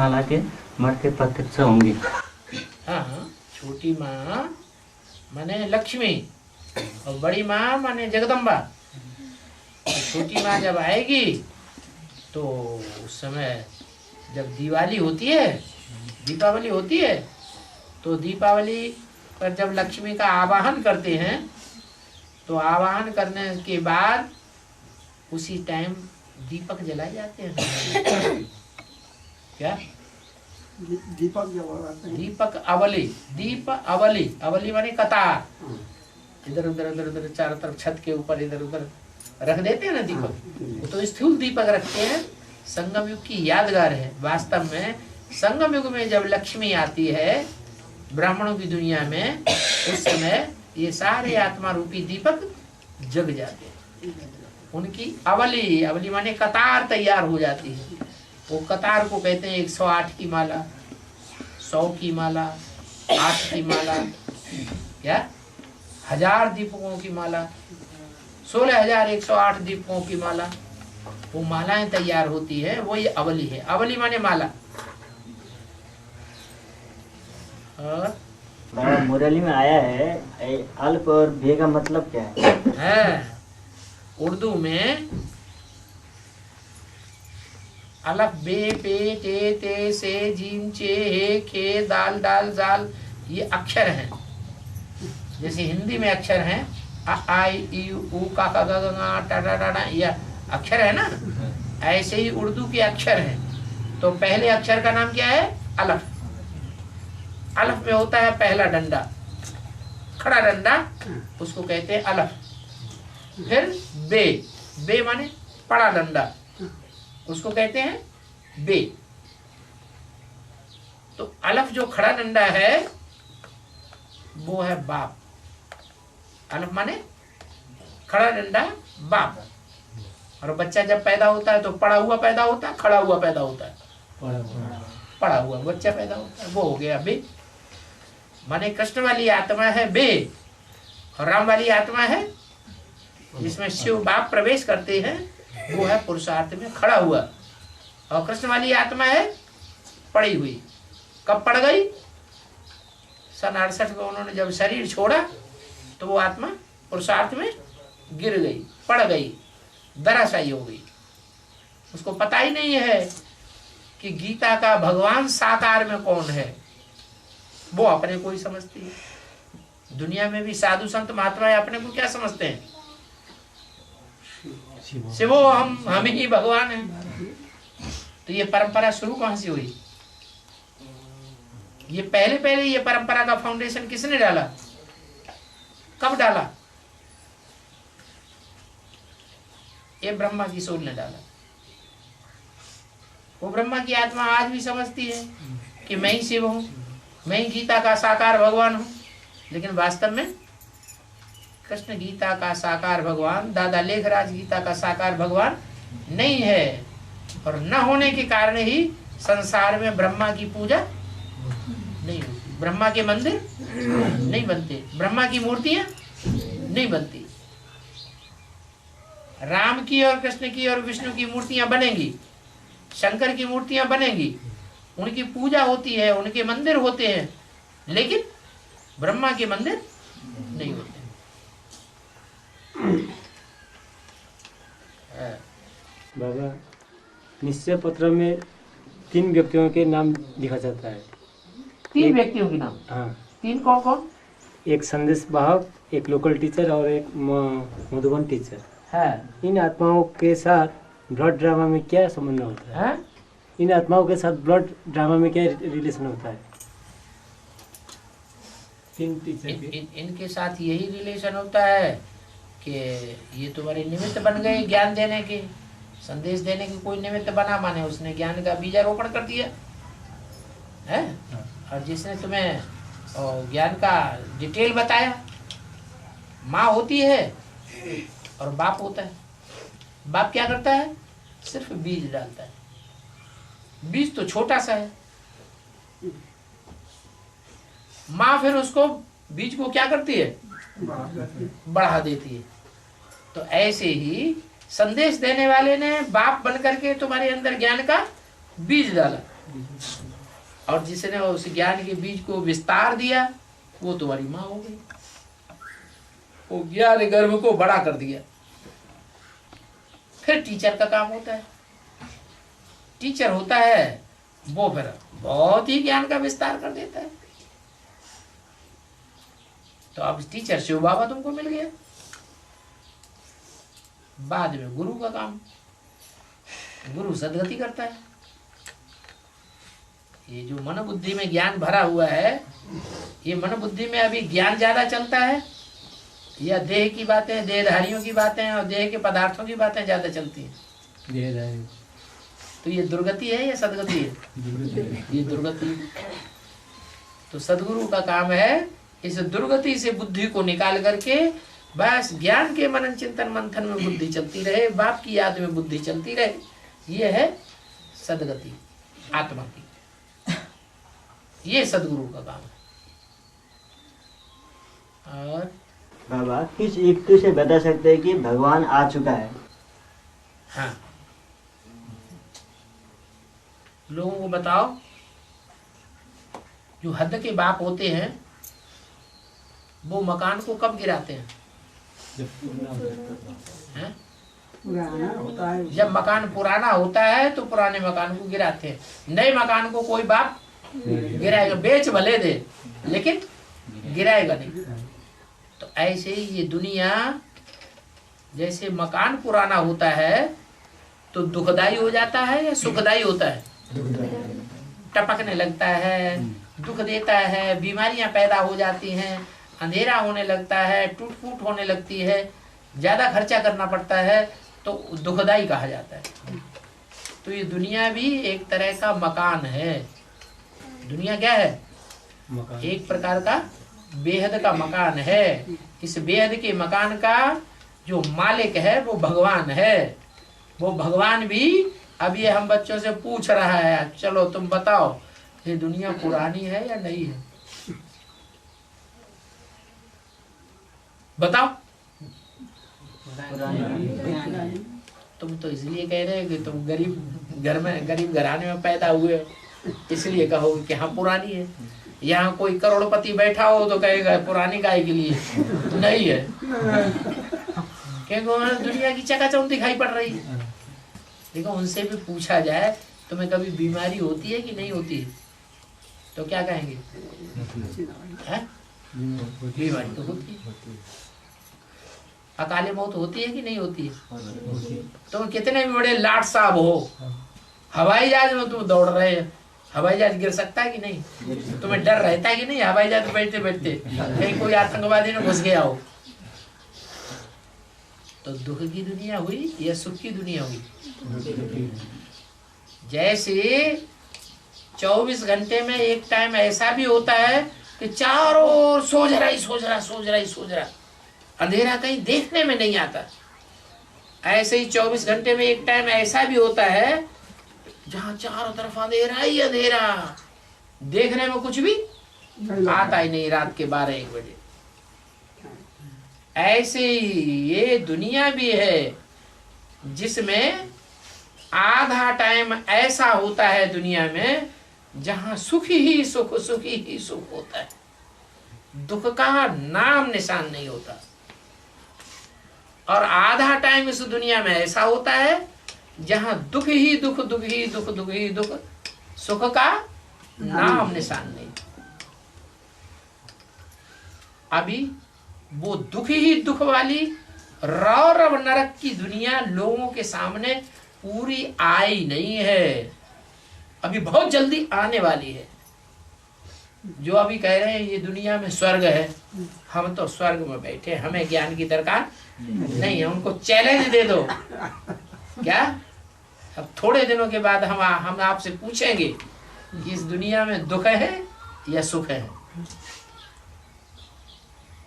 हालांकि मठ के प्रत्यक्ष होंगी। हाँ हाँ, छोटी माँ माने लक्ष्मी और बड़ी माँ माने जगदम्बा। छोटी माँ जब आएगी तो उस समय जब दिवाली होती है, दीपावली होती है, तो दीपावली पर जब लक्ष्मी का आवाहन करते हैं तो आवाहन करने के बाद उसी टाइम दीपक जलाए जाते हैं। क्या दीपक जलाते हैं। दीपक अवली, दीप अवली, अवली माने कतार, इधर उधर इधर उधर चारों तरफ छत के ऊपर इधर उधर रख देते हैं ना दीपक। तो स्थूल दीपक रखते हैं। संगम युग की यादगार है। वास्तव में संगम युग में जब लक्ष्मी आती है ब्राह्मणों की दुनिया में, उस समय ये सारे आत्मा रूपी दीपक जग जाते हैं। उनकी अवली, अवली माने कतार तैयार हो जाती है। वो कतार को कहते हैं 108 की माला, 100 की माला, 8 की माला, क्या 1000 दीपकों की माला, 16,108 दीपकों की माला, वो मालाएं तैयार होती है। वो ये अवली है। अवली माने माला। और मुरली में आया है अल्प और बे का मतलब क्या है? उर्दू में अलफ बे पे टे ते से जीन चे हे खे दाल डाल जाल, ये अक्षर हैं। जैसे हिंदी में अक्षर हैं अ आई ई उ का गा गा टा टा टा, ये अक्षर है ना, ऐसे ही उर्दू के अक्षर हैं। तो पहले अक्षर का नाम क्या है? अलफ। अलफ में होता है पहला डंडा, खड़ा डंडा, उसको कहते हैं अलफ। फिर बे, बे माने बड़ा डंडा, उसको कहते हैं बे। तो अलफ जो खड़ा डंडा है वो है बाप। अलफ माने खड़ा डंडा, बाप। और बच्चा जब पैदा होता है तो पड़ा हुआ पैदा होता है, खड़ा हुआ पैदा होता है। पड़ा हुआ बच्चा पैदा होता है, वो हो गया बे। माने कृष्ण वाली आत्मा है बे, और राम वाली आत्मा है जिसमें शिव बाप प्रवेश करते हैं, वो है पुरुषार्थ में खड़ा हुआ। और कृष्ण वाली आत्मा है पड़ी हुई। कब पड़ गई? सन 68 को उन्होंने जब शरीर छोड़ा तो वो आत्मा पुरुषार्थ में गिर गई, पड़ गई, दराशायी हो गई। उसको पता ही नहीं है कि गीता का भगवान साकार में कौन है। वो अपने को ही समझती है। दुनिया में भी साधु संत महात्मा अपने को क्या समझते हैं? शिवो हम ही भगवान हैं। तो ये परंपरा शुरू कहां से हुई? ये पहले ये परंपरा का फाउंडेशन किसने डाला? कब डाला? ये ब्रह्मा की सोल ने डाला। वो ब्रह्मा की आत्मा आज भी समझती है कि मैं ही शिव हूं, मैं ही गीता का साकार भगवान हूं। लेकिन वास्तव में कृष्ण गीता का साकार भगवान, दादा लेखराज गीता का साकार भगवान नहीं है। और न होने के कारण ही संसार में ब्रह्मा की पूजा नहीं होती, ब्रह्मा के मंदिर नहीं बनते, ब्रह्मा की मूर्तियां नहीं बनती। राम की और कृष्ण की और विष्णु की मूर्तियां बनेंगी, शंकर की मूर्तियां बनेंगी, उनकी पूजा होती है, उनके मंदिर होते हैं, लेकिन ब्रह्मा के मंदिर नहीं होते। बाबा, निश्चय पत्र में 3 व्यक्तियों के नाम लिखा जाता है। 3 व्यक्तियों के नाम? हाँ। 3 कौन कौन? एक संदेश वाहक, एक लोकल टीचर और एक मधुबन टीचर है। इन आत्माओं के साथ ब्लड ड्रामा में क्या संबंध होता है? इन आत्माओं के साथ ब्लड ड्रामा में क्या रिलेशन होता है? 3 टीचर इनके साथ यही रिलेशन होता है कि ये तुम्हारे निमित्त बन गए ज्ञान देने के, संदेश देने की। कोई निमित्त बना माने उसने ज्ञान का बीजारोपण कर दिया है। और जिसने तुम्हें ज्ञान का डिटेल बताया, माँ होती है और बाप होता है। बाप क्या करता है? सिर्फ बीज डालता है। बीज तो छोटा सा है, माँ फिर उसको बीज को क्या करती है? बढ़ा देती है। तो ऐसे ही संदेश देने वाले ने बाप बन करके तुम्हारे अंदर ज्ञान का बीज डाला। और जिसने उस ज्ञान के बीज को विस्तार दिया वो तुम्हारी माँ हो गई। वो ज्ञान गर्भ को बड़ा कर दिया। फिर टीचर का काम होता है, टीचर होता है वो फिर बहुत ही ज्ञान का विस्तार कर देता है। तो अब टीचर शिव बाबा तुमको मिल गया। बाद में गुरु का काम, गुरु सदगति करता है। ये जो मन बुद्धि में ज्ञान भरा हुआ है, ये मन बुद्धि में अभी ज्ञान ज्यादा चलता है या देह की बातें, देहधारियों की बातें और देह के पदार्थों की बातें ज्यादा चलती हैं? तो ये दुर्गति है या सदगति है? ये दुर्गति। तो सदगुरु का काम है इस दुर्गति से बुद्धि को निकाल करके बस ज्ञान के मनन चिंतन मंथन में बुद्धि चलती रहे, बाप की याद में बुद्धि चलती रहे। ये है सदगति आत्मा की। ये सदगुरु का काम है। और बाबा किस युक्ति से बता सकते हैं कि भगवान आ चुका है? हाँ, लोगों को बताओ, जो हद के बाप होते हैं वो मकान को कब गिराते हैं? पुराना होता है। जब मकान पुराना होता है तो पुराने मकान को गिराते हैं। नए मकान को कोई बाप गिराएगा, बेच भले दे लेकिन गिराएगा नहीं। तो ऐसे ही ये दुनिया, जैसे मकान पुराना होता है तो दुखदाई हो जाता है या सुखदाई होता है? टपकने लगता है, दुख देता है, बीमारियां पैदा हो जाती हैं, अंधेरा होने लगता है, टूट फूट होने लगती है, ज्यादा खर्चा करना पड़ता है, तो दुखदाई कहा जाता है। तो ये दुनिया भी एक तरह का मकान है। दुनिया क्या है? एक प्रकार का बेहद का मकान है। इस बेहद के मकान का जो मालिक है वो भगवान है। वो भगवान भी अब ये हम बच्चों से पूछ रहा है, चलो तुम बताओ ये दुनिया पुरानी है या नहीं है? बताओ। तुम तो इसलिए कह रहे हो कि तुम गरीब घर में, गरीब घराने में पैदा हुए हो, इसलिए कहोगे कि हाँ पुरानी है। यहाँ कोई करोड़पति बैठा हो तो कहेगा पुरानी गाय के लिए नहीं है, क्योंकि दुनिया की चकाचौंध दिखाई पड़ रही है। देखो, उनसे भी पूछा जाए तुम्हें कभी बीमारी होती है कि नहीं होती है, तो क्या कहेंगे? बीमारी तो होती है। अकाले मौत होती है कि नहीं होती है? तुम कितने भी बड़े लाट साहब हो, हवाई जहाज में तुम दौड़ रहे हो, हवाई जहाज गिर सकता है कि नहीं? तुम्हें डर रहता है कि नहीं हवाई जहाज में बैठते बैठते कहीं कोई आतंकवादी ने घुस गया हो? तो दुख की दुनिया हुई या सुख की दुनिया हुई? जैसे 24 घंटे में एक टाइम ऐसा भी होता है कि चारों ओर सोच रहा, अंधेरा कहीं देखने में नहीं आता। ऐसे ही 24 घंटे में एक टाइम ऐसा भी होता है जहां चारों तरफ अंधेरा ही अंधेरा, देखने में कुछ भी आता ही नहीं रात के 12-1 बजे। ऐसे ही ये दुनिया भी है जिसमें आधा टाइम ऐसा होता है दुनिया में जहां सुख ही सुख होता है, दुख का नाम निशान नहीं होता। और आधा टाइम इस दुनिया में ऐसा होता है जहां दुख ही दुख, सुख का नाम निशान नहीं। अभी वो दुख ही दुख वाली रौरव नरक की दुनिया लोगों के सामने पूरी आई नहीं है, अभी बहुत जल्दी आने वाली है। जो अभी कह रहे हैं ये दुनिया में स्वर्ग है, हम तो स्वर्ग में बैठे, हमें ज्ञान की दरकार नहीं है। उनको चैलेंज दे दो क्या? अब थोड़े दिनों के बाद हम आपसे पूछेंगे कि इस दुनिया में दुख है या सुख है।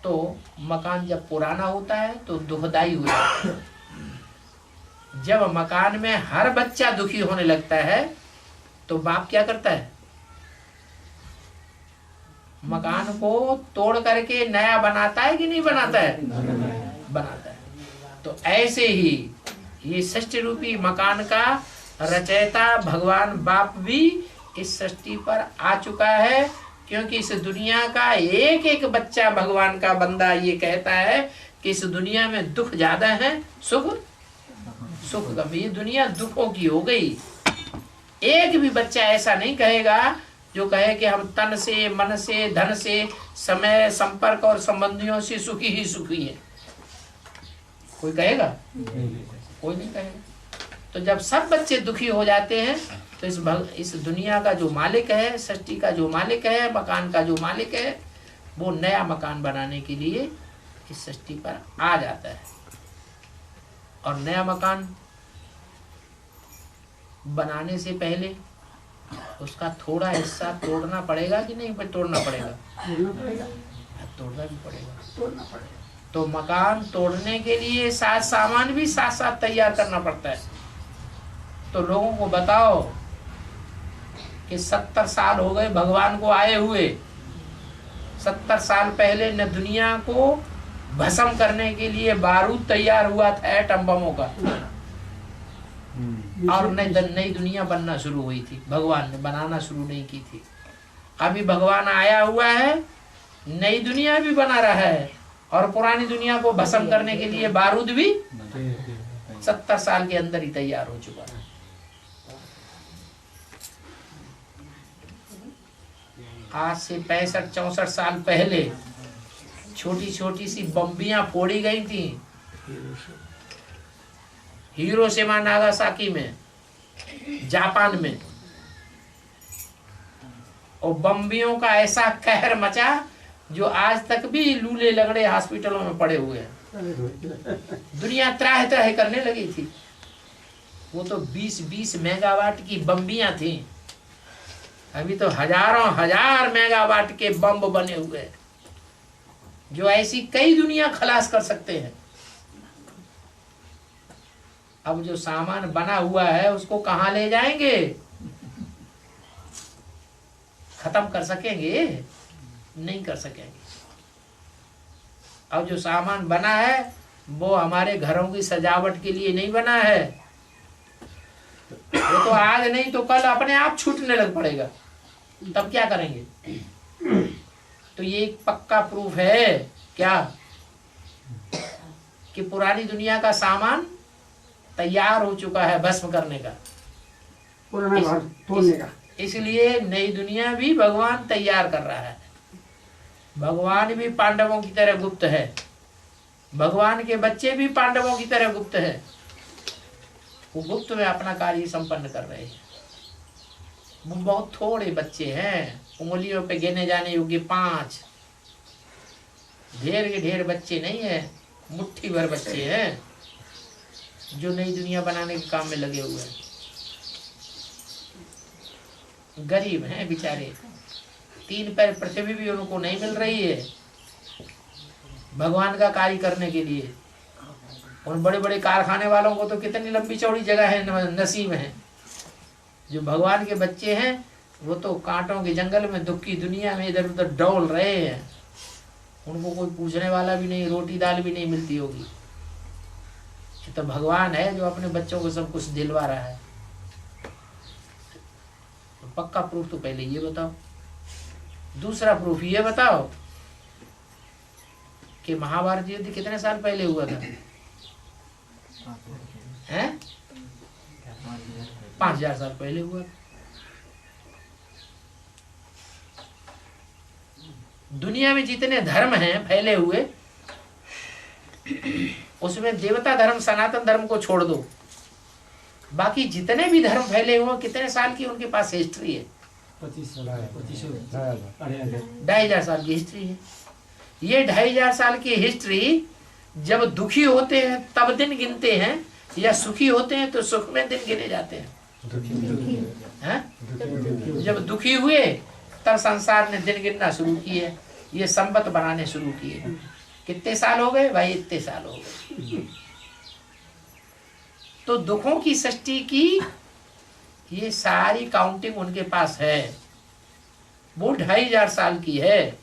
तो मकान जब पुराना होता है तो दुखदाई हो जाता है। जब मकान में हर बच्चा दुखी होने लगता है तो बाप क्या करता है? मकान को तोड़ करके नया बनाता है कि नहीं बनाता है? बनाता है। तो ऐसे ही ये सृष्टि रूपी मकान का रचयिता भगवान बाप भी इस सृष्टि पर आ चुका है, क्योंकि इस दुनिया का एक एक बच्चा भगवान का बंदा ये कहता है कि इस दुनिया में दुख ज्यादा है, सुख कम। ये दुनिया दुखों की हो गई। एक भी बच्चा ऐसा नहीं कहेगा जो कहे कि हम तन से, मन से, धन से, समय, संपर्क और संबंधियों से सुखी ही सुखी है। कोई कहेगा? कोई नहीं कहेगा। तो जब सब बच्चे दुखी हो जाते हैं तो इस दुनिया का जो मालिक है, सृष्टि का जो मालिक है, मकान का जो मालिक है, वो नया मकान बनाने के लिए इस सृष्टि पर आ जाता है। और नया मकान बनाने से पहले उसका थोड़ा हिस्सा तोड़ना पड़ेगा कि नहीं तोड़ना पड़ेगा? तोड़ना भी पड़ेगा। तो मकान तोड़ने के लिए साथ सामान भी साथ साथ तैयार करना पड़ता है। तो लोगों को बताओ कि 70 साल हो गए भगवान को आए हुए। 70 साल पहले न दुनिया को भस्म करने के लिए बारूद तैयार हुआ था एटम बमों का, और नई दुनिया बनना शुरू हुई थी। भगवान ने बनाना शुरू नहीं की थी। अभी भगवान आया हुआ है, नई दुनिया भी बना रहा है, और पुरानी दुनिया को भस्म करने के लिए बारूद भी 70 साल के अंदर ही तैयार हो चुका है। आज से 65-64 साल पहले छोटी छोटी सी बम्बियां फोड़ी गई थी हिरोशिमा नागासाकी में, जापान में। और बम्बियों का ऐसा कहर मचा जो आज तक भी लूले लगड़े हॉस्पिटलों में पड़े हुए हैं। दुनिया त्राह त्राह करने लगी थी। वो तो 20-20 मेगावाट की बम्बियां थी। अभी तो हजारों हजार मेगावाट के बम बने हुए हैं, जो ऐसी कई दुनिया खलास कर सकते हैं। अब जो सामान बना हुआ है उसको कहां ले जाएंगे? खत्म कर सकेंगे? नहीं कर सकेंगे। अब जो सामान बना है वो हमारे घरों की सजावट के लिए नहीं बना है। वो तो आज नहीं तो कल अपने आप छूटने लग पड़ेगा। तब क्या करेंगे? तो ये एक पक्का प्रूफ है क्या कि पुरानी दुनिया का सामान तैयार हो चुका है भस्म करने का, तोड़ने का। इसलिए नई दुनिया भी भगवान तैयार कर रहा है। भगवान भी पांडवों की तरह गुप्त है, भगवान के बच्चे भी पांडवों की तरह गुप्त है। वो गुप्त में अपना कार्य संपन्न कर रहे हैं। वो बहुत थोड़े बच्चे हैं, उंगलियों पे गिने जाने योग्य 5। ढेर के ढेर बच्चे नहीं है, मुट्ठी भर बच्चे हैं जो नई दुनिया बनाने के काम में लगे हुए हैं। गरीब हैं बेचारे, 3 पैर पृथ्वी भी उनको नहीं मिल रही है भगवान का कार्य करने के लिए। उन बड़े बड़े कारखाने वालों को तो कितनी लंबी चौड़ी जगह है, नसीब है। जो भगवान के बच्चे हैं वो तो कांटों के जंगल में, दुख की दुनिया में इधर उधर डोल रहे हैं। उनको कोई पूछने वाला भी नहीं, रोटी दाल भी नहीं मिलती होगी। तो भगवान है जो अपने बच्चों को सब कुछ दिलवा रहा है। तो पक्का प्रूफ तो पहले ये बताओ। दूसरा प्रूफ ये बताओ कि महाभारत युद्ध कितने साल पहले हुआ था? हैं? 5000 साल पहले हुआ था। दुनिया में जितने धर्म हैं फैले हुए, उसमें देवता धर्म, सनातन धर्म को छोड़ दो, बाकी जितने भी धर्म फैले हुए कितने साल की उनके पास हिस्ट्री है? 2500 साल की हिस्ट्री है। ये 2500 साल की हिस्ट्री जब दुखी होते हैं तब दिन गिनते हैं, या सुखी होते हैं तो सुख में दिन गिने जाते हैं? जब दुखी हुए तब संसार ने दिन गिनना शुरू किए, ये संबत बनाने शुरू किए। कितने साल हो गए भाई? इतने साल हो गए। तो दुखों की सृष्टि की ये सारी काउंटिंग उनके पास है। वो 2500 साल की है।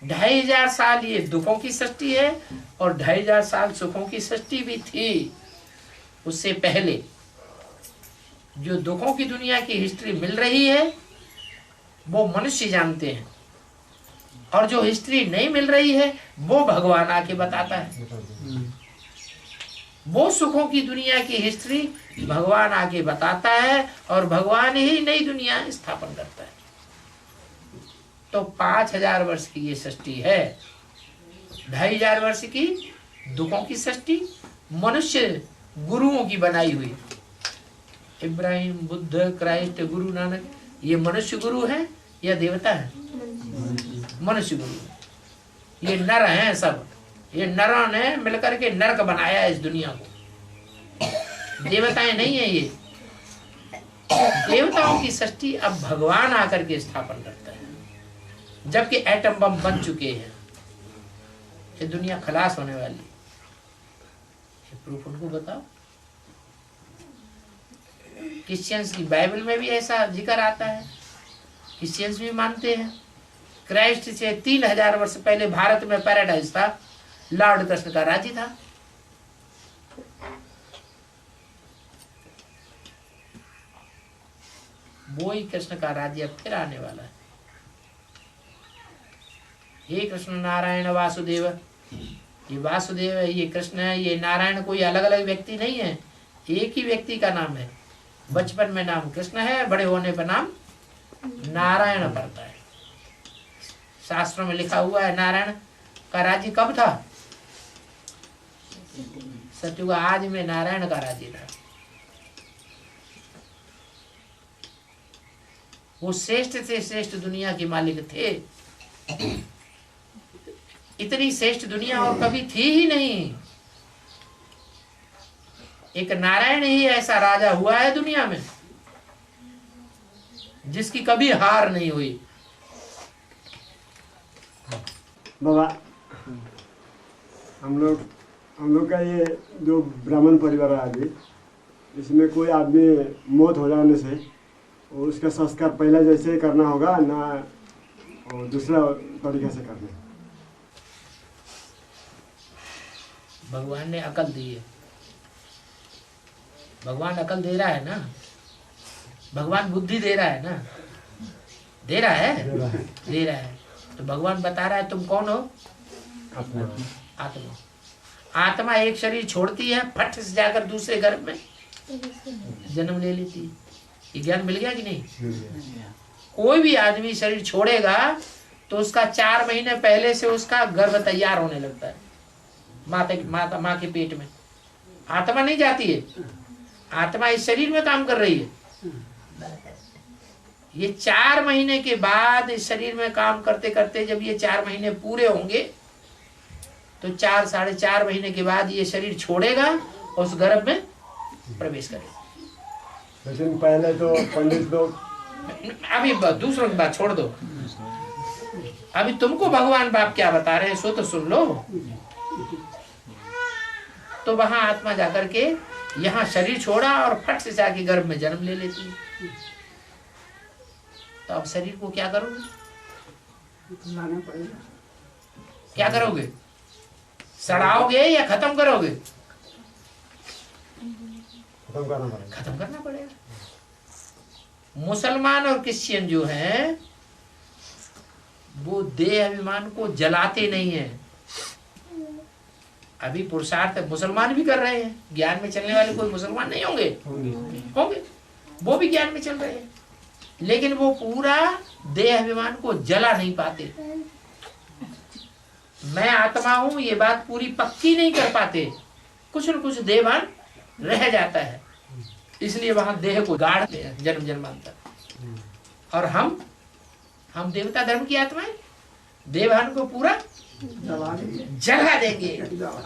2500 साल ये दुखों की सृष्टि है, और 2500 साल सुखों की सृष्टि भी थी उससे पहले। जो दुखों की दुनिया की हिस्ट्री मिल रही है वो मनुष्य जानते हैं, और जो हिस्ट्री नहीं मिल रही है वो भगवान आके बताता है। वो सुखों की दुनिया की हिस्ट्री भगवान आके बताता है, और भगवान ही नई दुनिया स्थापन करता है। तो 5000 वर्ष की ये सृष्टि है, 2500 वर्ष की दुखों की सृष्टि मनुष्य गुरुओं की बनाई हुई। इब्राहिम, बुद्ध, क्राइस्ट, गुरु नानक, ये मनुष्य गुरु है या देवता है? मनुष्य गुरु। ये नर हैं सब, ये नरों ने मिलकर के नरक बनाया है इस दुनिया को, देवताएं नहीं है ये। देवताओं की सृष्टि अब भगवान आकर के स्थापन करता है, जबकि एटम बम बन चुके हैं। ये दुनिया खलास होने वाली, ये प्रूफ उनको बताओ। क्रिश्चियंस की बाइबल में भी ऐसा जिक्र आता है, क्रिश्चियंस भी मानते हैं। क्राइस्ट से 3000 वर्ष पहले भारत में पैराडाइज था, लॉर्ड कृष्ण का राज्य था। वो ही कृष्ण का राज्य अब फिर आने वाला है। हे कृष्ण नारायण वासुदेव, ये वासुदेव है, ये कृष्ण है, ये नारायण कोई अलग अलग व्यक्ति नहीं है, एक ही व्यक्ति का नाम है। बचपन में नाम कृष्ण है, बड़े होने पर नाम नारायण पड़ता है। शास्त्रों में लिखा हुआ है नारायण का राज्य कब था? सतयुग आज में नारायण का राज्य था। वो श्रेष्ठ से श्रेष्ठ दुनिया के मालिक थे। इतनी श्रेष्ठ दुनिया और कभी थी ही नहीं। एक नारायण ही ऐसा राजा हुआ है दुनिया में जिसकी कभी हार नहीं हुई। बाबा, हम लोग का ये जो ब्राह्मण परिवार है अभी, इसमें कोई आदमी मौत हो जाने से उसका संस्कार पहले जैसे करना होगा ना, और दूसरा तरीके से करना? भगवान ने अकल दी है, भगवान अकल दे रहा है ना, भगवान बुद्धि दे रहा है ना, दे रहा है। तो भगवान बता रहा है तुम कौन हो? आत्मा। आत्मा एक शरीर छोड़ती है, फट से जाकर दूसरे गर्भ में जन्म ले लेती है। ये ज्ञान मिल गया कि नहीं? कोई भी आदमी शरीर छोड़ेगा तो उसका 4 महीने पहले से उसका गर्भ तैयार होने लगता है माँ के पेट में। आत्मा नहीं जाती है, आत्मा इस शरीर में काम कर रही है। ये 4 महीने के बाद इस शरीर में काम करते करते जब ये 4 महीने पूरे होंगे तो 4 साढ़े 4 महीने के बाद ये शरीर छोड़ेगा और उस गर्भ में प्रवेश करेगा। लेकिन पहले तो पंडित लोग, अभी दूसरों की बात छोड़ दो, अभी तुमको भगवान बाप क्या बता रहे हैं सो तो सुन लो। तो वहां आत्मा जाकर के यहाँ शरीर छोड़ा और फट से जाके गर्भ में जन्म ले लेती है। तो अब शरीर को क्या करोगे? लाना पड़ेगा। क्या करोगे? सड़ाओगे या खत्म करोगे? खत्म करना पड़ेगा। मुसलमान और क्रिश्चियन जो हैं वो देह अभिमान को जलाते नहीं है। अभी पुरुषार्थ मुसलमान भी कर रहे हैं, ज्ञान में चलने वाले कोई मुसलमान नहीं होंगे, वो भी ज्ञान में चल रहे हैं, लेकिन वो पूरा देह अभिमान को जला नहीं पाते। मैं आत्मा हूं ये बात पूरी पक्की नहीं कर पाते, कुछ न कुछ देहभान रह जाता है, इसलिए वहां देह को गाड़ते हैं जन्म जन्मांतर। और हम देवता धर्म की आत्माएं देहभान को पूरा जला देंगे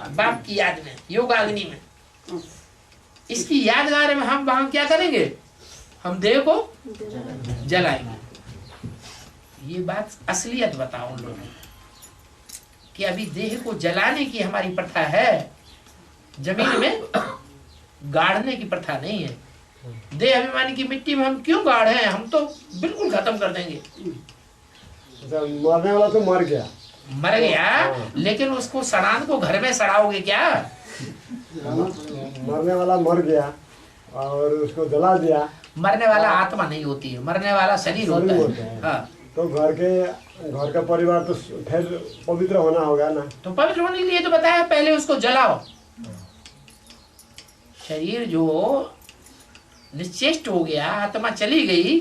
बाप की याद में, योगाग्नि में। इसकी यादगार में हम वहां क्या करेंगे? हम देह को जलाएंगे। ये बात असलियत बताओ उन लोगों कि अभी देह को जलाने की हमारी प्रथा है, जमीन में गाड़ने की प्रथा नहीं है। देह अभिमानी की मिट्टी में हम क्यों गाढ़े हैं? हम तो बिल्कुल खत्म कर देंगे। मरने वाला तो मर गया, लेकिन उसको सड़ान को घर में सड़ाओगे क्या? मरने वाला मर गया और उसको जला दिया मरने वाला आत्मा नहीं होती है, मरने वाला शरीर होता है। हाँ, तो घर का परिवार तो फिर पवित्र होना होगा ना। तो पवित्र होने के लिए तो बताया पहले उसको जलाओ। शरीर जो निश्चेष्ट हो गया, आत्मा चली गई,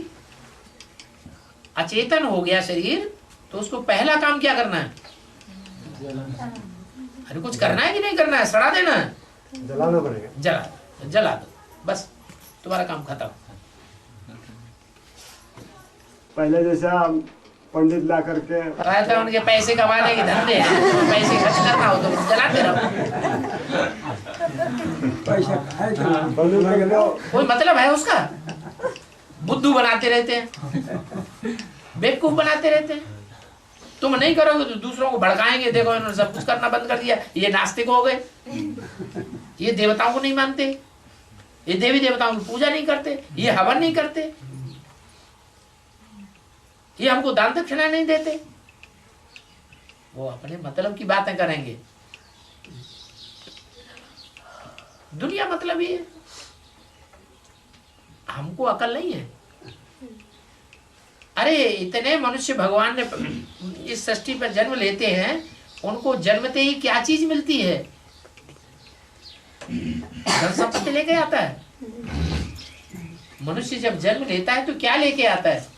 अचेतन हो गया शरीर, तो उसको पहला काम क्या करना है? अरे कुछ करना है कि नहीं करना है? सड़ा देना है, जलाना पड़ेगा। जला दो, बस तुम्हारा काम खत्म। पहले जैसा पंडित ला करके रहता उनके पैसे कमाने के धंधे हैं, तो पैसे खर्च करना हो तो जलाते रहो। पैसा खाए तो पंडित ला के कोई मतलब है उसका? बुद्धू बनाते रहते हैं, बेवकूफ बनाते रहते हैं। तुम नहीं करोगे तो दूसरों को भड़काएंगे, देखो इन्होंने सब कुछ करना बंद कर दिया, ये नास्तिक हो गए, ये देवताओं को नहीं मानते, ये देवी देवताओं की पूजा नहीं करते, ये हवन नहीं करते, ये हमको दान दक्षिणा नहीं देते। वो अपने मतलब की बातें करेंगे। दुनिया मतलब ही है, हमको अकल नहीं है। अरे इतने मनुष्य भगवान ने इस सृष्टि पर जन्म लेते हैं, उनको जन्मते ही क्या चीज मिलती है? धन संपत्ति लेके आता है। मनुष्य जब जन्म लेता है तो क्या लेके आता है?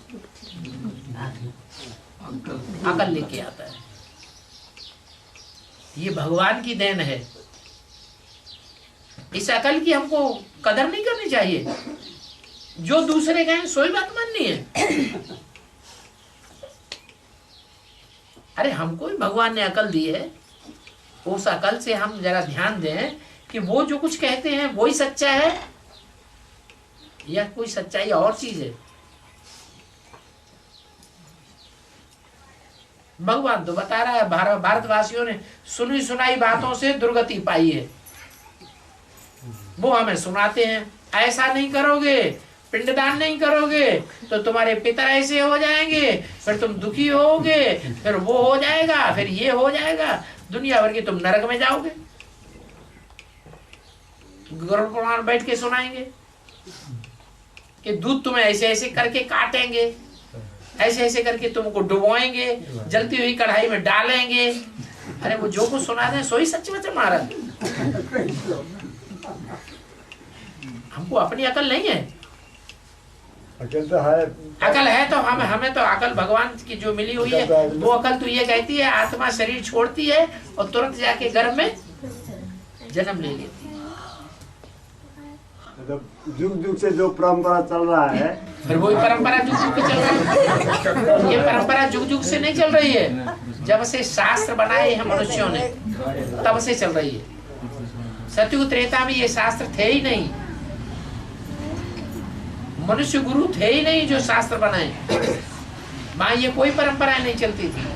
अकल लेके आता है। ये भगवान की देन है। इस अकल की हमको कदर नहीं करनी चाहिए। जो दूसरे कहें सोई बात माननी है। अरे हमको भी भगवान ने अकल दी है, उस अकल से हम जरा ध्यान दें कि वो जो कुछ कहते हैं वही सच्चा है या कोई सच्चाई और चीज है। भगवान तो बता रहा है, भारतवासियों ने सुनी सुनाई बातों से दुर्गति पाई है। वो हमें सुनाते हैं, ऐसा नहीं करोगे, पिंडदान नहीं करोगे तो तुम्हारे पितर ऐसे हो जाएंगे, फिर तुम दुखी होगे, फिर वो हो जाएगा, फिर ये हो जाएगा, दुनिया भर की तुम नरक में जाओगे। गरुड़ पुराण बैठ के सुनाएंगे कि दूध तुम्हें ऐसे ऐसे करके काटेंगे, ऐसे ऐसे करके तुमको डुबोएंगे, जलती हुई कढ़ाई में डालेंगे। अरे वो जो कुछ सुना रहे हैं सोई सच में महाराज। हमको अपनी अकल नहीं है। अकल तो है, अकल है तो हमें तो अकल भगवान की जो मिली हुई है, वो अकल तो ये कहती है आत्मा शरीर छोड़ती है और तुरंत जाके गर्भ में जन्म ले लेती है। जुग जुग से जो परंपरा चल रहा है, फिर वही परंपरा जुग जुग चल रही है। ये परंपरा जुग जुग से नहीं चल रही है, जब से शास्त्र बनाए हैं मनुष्यों ने तब से चल रही है। सतयुग त्रेता में ये शास्त्र थे ही नहीं, मनुष्य गुरु थे ही नहीं जो शास्त्र बनाए। वहां ये कोई परंपरा नहीं चलती थी।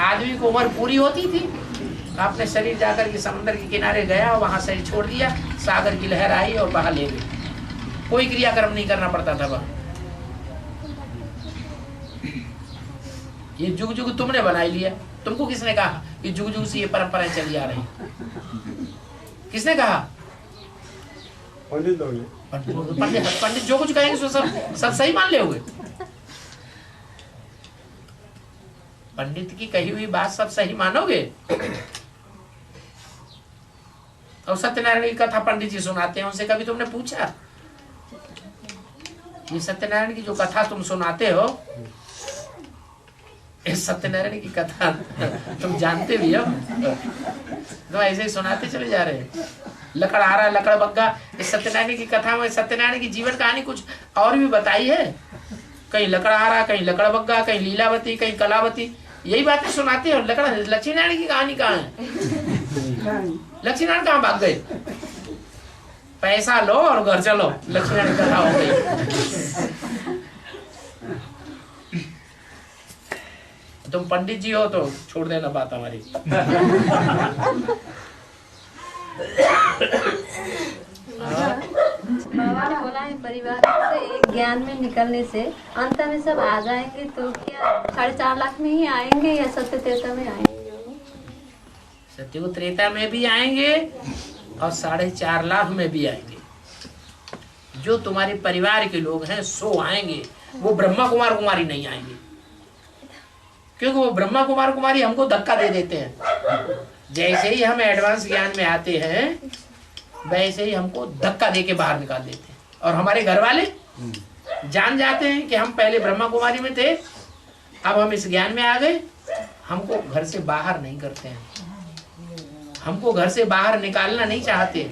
आदमी को उम्र पूरी होती थी, अपने शरीर जाकर के समुद्र के किनारे गया और वहां शरीर छोड़ दिया, सागर की लहर आई और बहा ले गई। कोई क्रियाक्रम नहीं करना पड़ता था वहां। ये जुग जुग तुमने बनाई लिया। तुमको किसने कहा कि जुग जुग से ये परंपराएं चली आ रही? किसने कहा? पंडित लोग ने। पंडित जो कुछ कहेंगे सो सब सही मान लोगे। पंडित की कही हुई बात सब सही मानोगे? और सत्यनारायण की कथा पंडित जी सुनाते हैं, उनसे कभी तुमने पूछा ये सत्यनारायण की जो कथा तुम सुनाते हो, इस सत्यनारायण की कथा तुम जानते भी हो तो ऐसे ही सुनाते चले जा रहे हैं। लकड़ आ रहा लकड़ बग्गा, इस सत्यनारायण की कथा में सत्यनारायण की जीवन कहानी कुछ और भी बताई है। कहीं लकड़ आ रहा, कहीं लकड़ बग्गा, कहीं लीलावती, कहीं कलावती, यही बातें सुनाते हो। लकड़ लक्ष्मी नारायण की कहानी कहाँ है? लक्ष्मी नारायण कहाँ भाग गए? पैसा लो और घर चलो, लक्ष्मी नारायण कथा हो गई। तुम पंडित जी हो तो छोड़ देना बात हमारी। बाबा ने बोला है परिवार से एक ज्ञान में निकलने से अंत में सब आ जाएंगे, तो क्या 4.5 लाख में ही आएंगे या सत्य त्रेता में आएंगे? सत्युग त्रेता में भी आएंगे और 4.5 लाख में भी आएंगे। जो तुम्हारे परिवार के लोग हैं सो आएंगे, वो ब्रह्मा कुमार कुमारी नहीं आएंगे, क्योंकि वो ब्रह्मा कुमार कुमारी हमको धक्का दे देते हैं। जैसे ही हम एडवांस ज्ञान में आते हैं वैसे ही हमको धक्का दे के बाहर निकाल देते हैं, और हमारे घर वाले जान जाते हैं कि हम पहले ब्रह्मा कुमारी में थे, अब हम इस ज्ञान में आ गए, हमको घर से बाहर नहीं करते हैं, हमको घर से बाहर निकालना नहीं चाहते।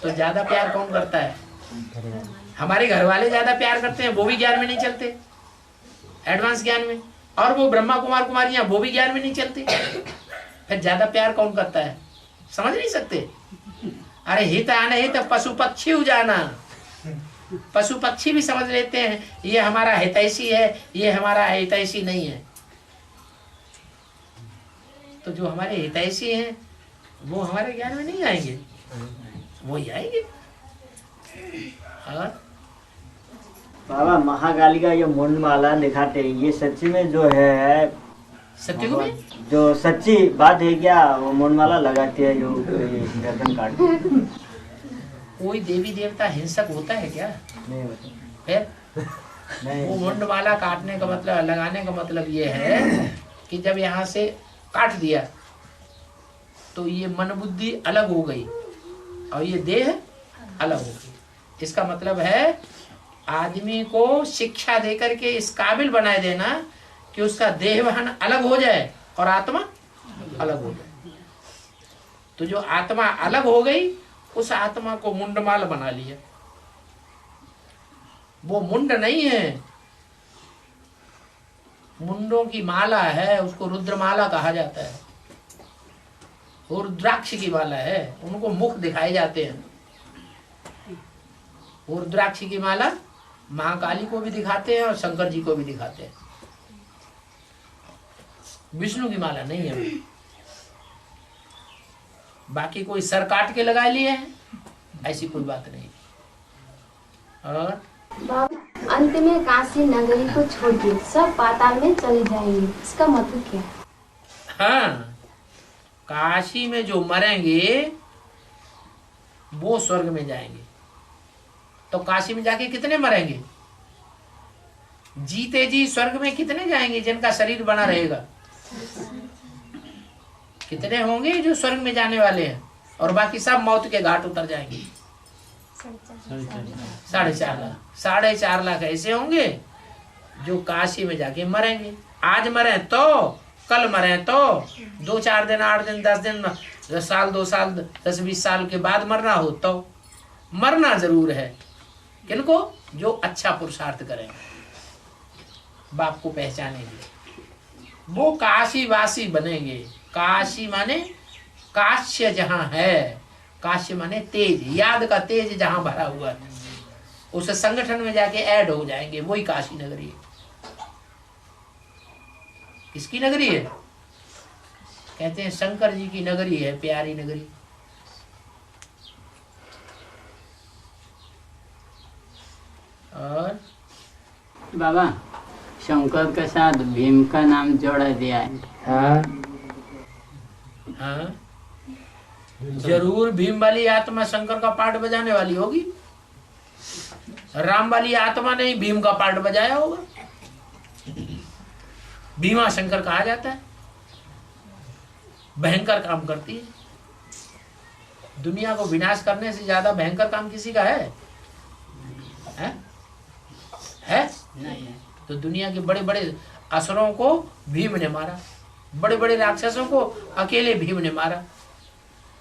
तो ज्यादा प्यार कौन करता है? हमारे घर वाले ज्यादा प्यार करते हैं, वो भी ज्ञान में नहीं चलते, एडवांस ज्ञान में, और वो ब्रह्मा कुमार कुमारियां वो भी ज्ञान में नहीं चलते। फिर ज्यादा प्यार कौन करता है? समझ नहीं सकते। अरे हित आने हित पशु पक्षी हो जाना, पशु पक्षी भी समझ लेते हैं ये हमारा हितैषी है, ये हमारा हितैषी नहीं है। तो जो हमारे हितैषी हैं वो हमारे ज्ञान में नहीं आएंगे, वो ही आएंगे। और बाबा महाकाली का ये मुंडमाला दिखाते हैं, ये सच्ची में जो है सत्य में जो सच्ची बात है क्या? वो मुंडमाला लगाती है जो गर्दन काट कोई देवी देवता हिंसक होता है क्या? नहीं होता। फिर नहीं वो मुंडमाला काटने का मतलब, लगाने का मतलब ये है कि जब यहाँ से काट दिया तो ये मन बुद्धि अलग हो गई और ये देह अलग हो गई। इसका मतलब है आदमी को शिक्षा देकर के इस काबिल बनाए देना कि उसका देह वाहन अलग हो जाए और आत्मा अलग हो जाए। तो जो आत्मा अलग हो गई उस आत्मा को मुंडमाल बना लिया। वो मुंड नहीं है, मुंडों की माला है, उसको रुद्रमाला कहा जाता है। वो रुद्राक्ष की माला है, उनको मुख दिखाए जाते हैं। वो रुद्राक्ष की माला महाकाली को भी दिखाते हैं और शंकर जी को भी दिखाते हैं। विष्णु की माला नहीं है। बाकी कोई सर काट के लगा लिए हैं, ऐसी कोई बात नहीं। और बाबा अंत में काशी नगरी को छोड़ के सब पाताल में चले जाएंगे, इसका मतलब क्या है? हाँ, काशी में जो मरेंगे वो स्वर्ग में जाएंगे। तो काशी में जाके कितने मरेंगे? जीते जी स्वर्ग में कितने जाएंगे जिनका शरीर बना रहेगा? कितने होंगे जो स्वर्ग में जाने वाले हैं, और बाकी सब मौत के घाट उतर जाएंगे। 4.5 लाख। 4.5 लाख ऐसे होंगे जो काशी में जाके मरेंगे। आज मरे तो, कल मरे तो, 2-4 दिन, 8 दिन, 10 दिन, 10 साल, 2 साल, 10-20 साल के बाद मरना हो तो मरना जरूर है। किनको? जो अच्छा पुरुषार्थ करेंगे, बाप को पहचानेंगे, वो काशी वासी बनेंगे। काशी माने काश्य जहाँ है, काश्य माने तेज, याद का तेज जहाँ भरा हुआ है, उस संगठन में जाके ऐड हो जाएंगे। वही काशी नगरी है। किसकी नगरी है? कहते हैं शंकर जी की नगरी है, प्यारी नगरी। और बाबा शंकर के साथ भीम का नाम जोड़ा दिया है। हाँ हाँ, जरूर भीम वाली आत्मा शंकर का पार्ट बजाने वाली होगी। राम वाली आत्मा ने भीम का पार्ट बजाया होगा। भीमा शंकर कहा जाता है। भयंकर काम करती है। दुनिया को विनाश करने से ज्यादा भयंकर काम किसी का है? है? नहीं है। तो दुनिया के बड़े बड़े असुरों को भीम ने मारा, बड़े बड़े राक्षसों को अकेले भीम ने मारा,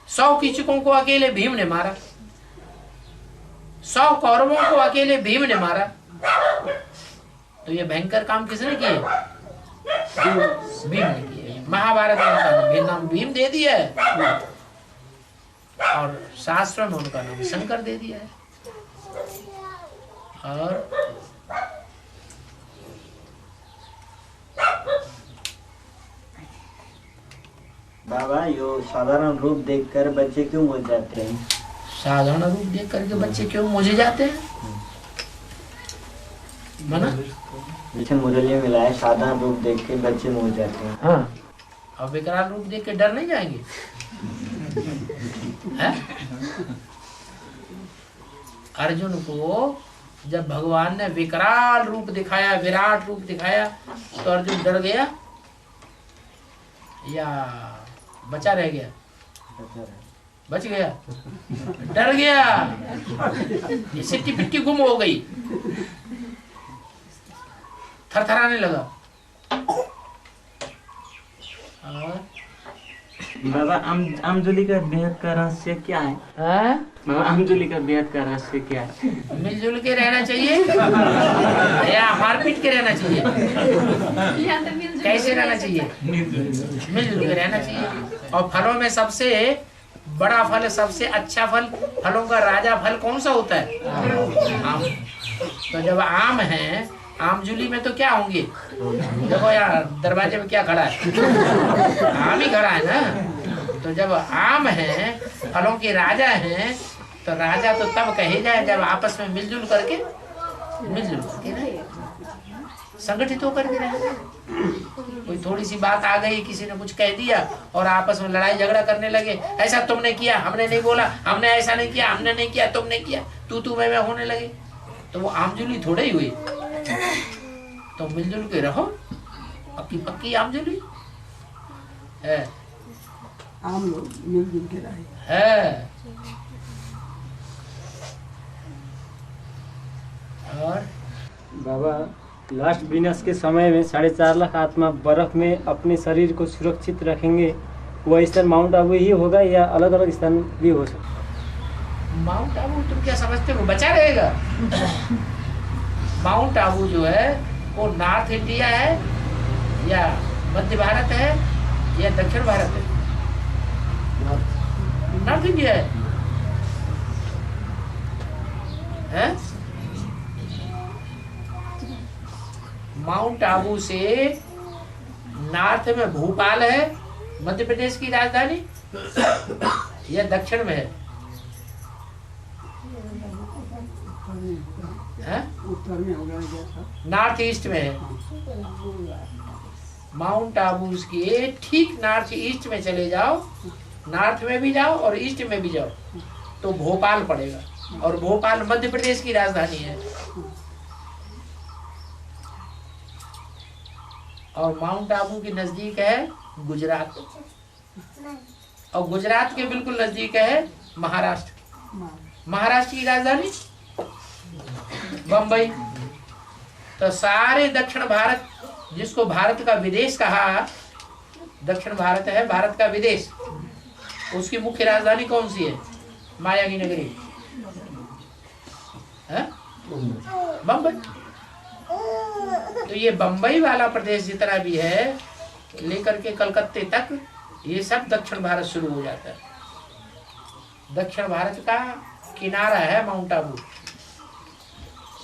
100 कीचकों को अकेले भीम ने मारा, 100 कौरवों को अकेले भीम ने मारा। तो ये भयंकर काम किसने किए? भीम ने किए। महाभारत में उनका नाम भीम दे दिया है और शास्त्र में उनका नाम शंकर दे दिया है। और बाबा यो साधारण रूप देखकर बच्चे क्यों मुझ जाते हैं? साधारण रूप देख करके बच्चे क्यों मुझे जाते हैं? मना? जैसे मुरली मिला है, साधारण रूप देख के बच्चे मुझ जाते हैं। हाँ, और विकराल रूप देख के डर नहीं जाएंगे? है? अर्जुन को जब भगवान ने विकराल रूप दिखाया, विराट रूप दिखाया, तो अर्जुन डर गया या बचा रह गया? बच गया, डर गया, सिट्टी पिट्टी गुम हो गई, थरथराने लगा। और बाबा आमजुली का बेहद का रहस्य क्या है? बाबा आमजुली का बेहद का रहस्य क्या है? मिलजुल के रहना चाहिए या मारपीट के रहना चाहिए? कैसे रहना चाहिए? मिलजुल के रहना चाहिए। और फलों में सबसे बड़ा फल, सबसे अच्छा फल, फलों का राजा फल कौन सा होता है? आम। तो जब आम है, आमजुली में तो क्या होंगे? देखो यार दरवाजे में क्या खड़ा है? आम ही खड़ा है ना। तो जब आम है, फलों के राजा हैं, तो राजा तो तब कहे जाए जब आपस में मिलजुल करके रहे, संगठित होकर के रहे। कोई थोड़ी सी बात आ गई, किसी ने कुछ कह दिया और आपस में लड़ाई झगड़ा करने लगे, ऐसा तुमने किया, हमने नहीं बोला, हमने ऐसा नहीं किया, हमने नहीं किया, तुमने किया, तू मैं होने लगे, तो वो आमजुली थोड़े ही हुई। तो मिलजुल के रहो, पक्की पक्की आमजुली है। आम लोग मिलजुल के रहे है। और बाबा लास्ट विनाश के समय में 4.5 लाख आत्मा बर्फ में अपने शरीर को सुरक्षित रखेंगे। वह स्थान माउंट आबू ही होगा या अलग अलग स्थान भी हो सकता? माउंट आबू तुम क्या समझते हो बचा रहेगा? माउंट आबू जो है वो नॉर्थ इंडिया है या मध्य भारत है या दक्षिण भारत है? नॉर्थ इंडिया है? माउंट आबू से नॉर्थ में भोपाल है, मध्य प्रदेश की राजधानी, या दक्षिण में है? उत्तर में होगा जैसा नॉर्थ ईस्ट में है। माउंट आबू के ठीक नॉर्थ ईस्ट में चले जाओ, नॉर्थ में भी जाओ और ईस्ट में भी जाओ तो भोपाल पड़ेगा, और भोपाल मध्य प्रदेश की राजधानी है। और माउंट आबू के नजदीक है गुजरात, और गुजरात के बिल्कुल नजदीक है महाराष्ट्र। महाराष्ट्र की राजधानी बम्बई। तो सारे दक्षिण भारत, जिसको भारत का विदेश कहा, दक्षिण भारत है भारत का विदेश, उसकी मुख्य राजधानी कौन सी है? माया की नगरी है बम्बई। तो ये बम्बई वाला प्रदेश जितना भी है लेकर के कलकत्ते तक, ये सब दक्षिण भारत शुरू हो जाता है। दक्षिण भारत का किनारा है माउंट आबू,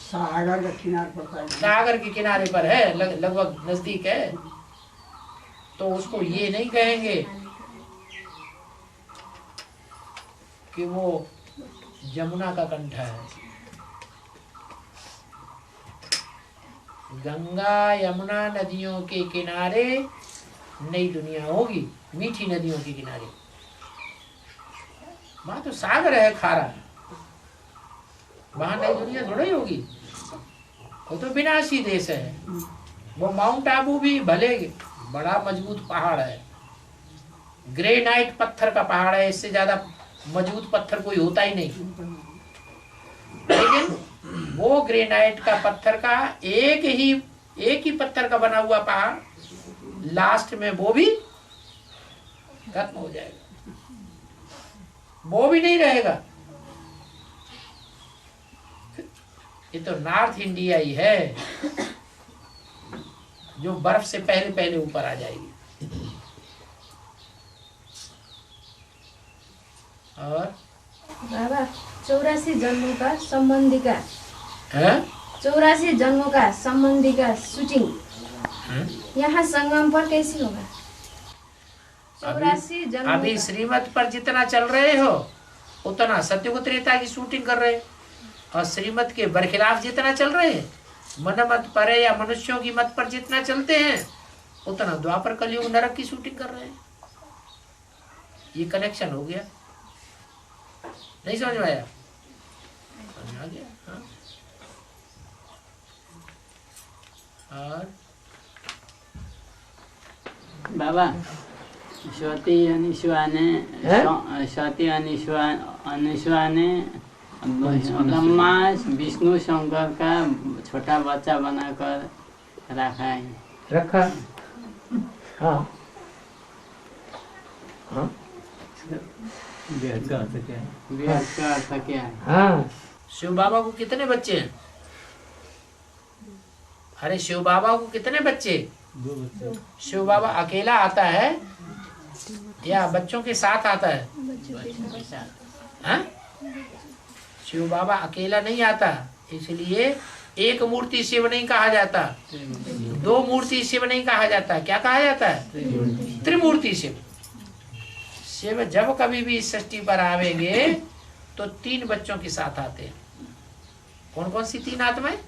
सागर का किनारे पड़ता है। सागर के किनारे पर है, लगभग नजदीक है। तो उसको ये नहीं कहेंगे कि वो जमुना का कंठ है। गंगा यमुना नदियों के किनारे नई दुनिया होगी, मीठी नदियों के किनारे। वहां तो सागर है खारा, वहां नई दुनिया थोड़ी होगी, वो तो विनाशी देश है। वो माउंट आबू भी भले बड़ा मजबूत पहाड़ है, ग्रेनाइट पत्थर का पहाड़ है, इससे ज्यादा मजबूत पत्थर कोई होता ही नहीं, लेकिन वो ग्रेनाइट का पत्थर का एक ही पत्थर का बना हुआ पहाड़, लास्ट में वो भी खत्म हो जाएगा, वो भी नहीं रहेगा। ये तो नॉर्थ इंडिया ही है जो बर्फ से पहले पहले ऊपर आ जाएगी। और बाबा 84 जन्मों का संबंधी का है? 84 जन्मों का संबंधी का शूटिंग यहाँ संगम पर कैसी होगा? 84 जन्मों अभी का। श्रीमत पर जितना चल रहे हो उतना सत्युग त्रेता की शूटिंग कर रहे हैं, और श्रीमत के बरखिलाफ जितना चल रहे हैं, मन मत पर या मनुष्यों की मत पर जितना चलते हैं उतना द्वापर कलयुग नरक की शूटिंग कर रहे हैं। ये कनेक्शन हो गया, नहीं समझ में आया? समझ आ गया? हाँ। और बाबा सती अनिश्वा ने ब्रह्मा विष्णु शंकर का छोटा बच्चा बनाकर रखा है। रखा। हाँ हाँ बेहद का अर्थ क्या है? हाँ। शिव बाबा को कितने बच्चे हैं? अरे शिव बाबा को कितने बच्चे? 2 बच्चे। शिव बाबा अकेला आता है या बच्चों के साथ आता है? हाँ? शिव बाबा अकेला नहीं आता, इसलिए एक मूर्ति शिव नहीं कहा जाता, 2 मूर्ति शिव नहीं कहा जाता, क्या कहा जाता है? त्रिमूर्ति शिव। शिव जब कभी भी इस सृष्टि पर आवेंगे तो 3 बच्चों के साथ आते हैं। कौन कौन सी 3 आत्माएं?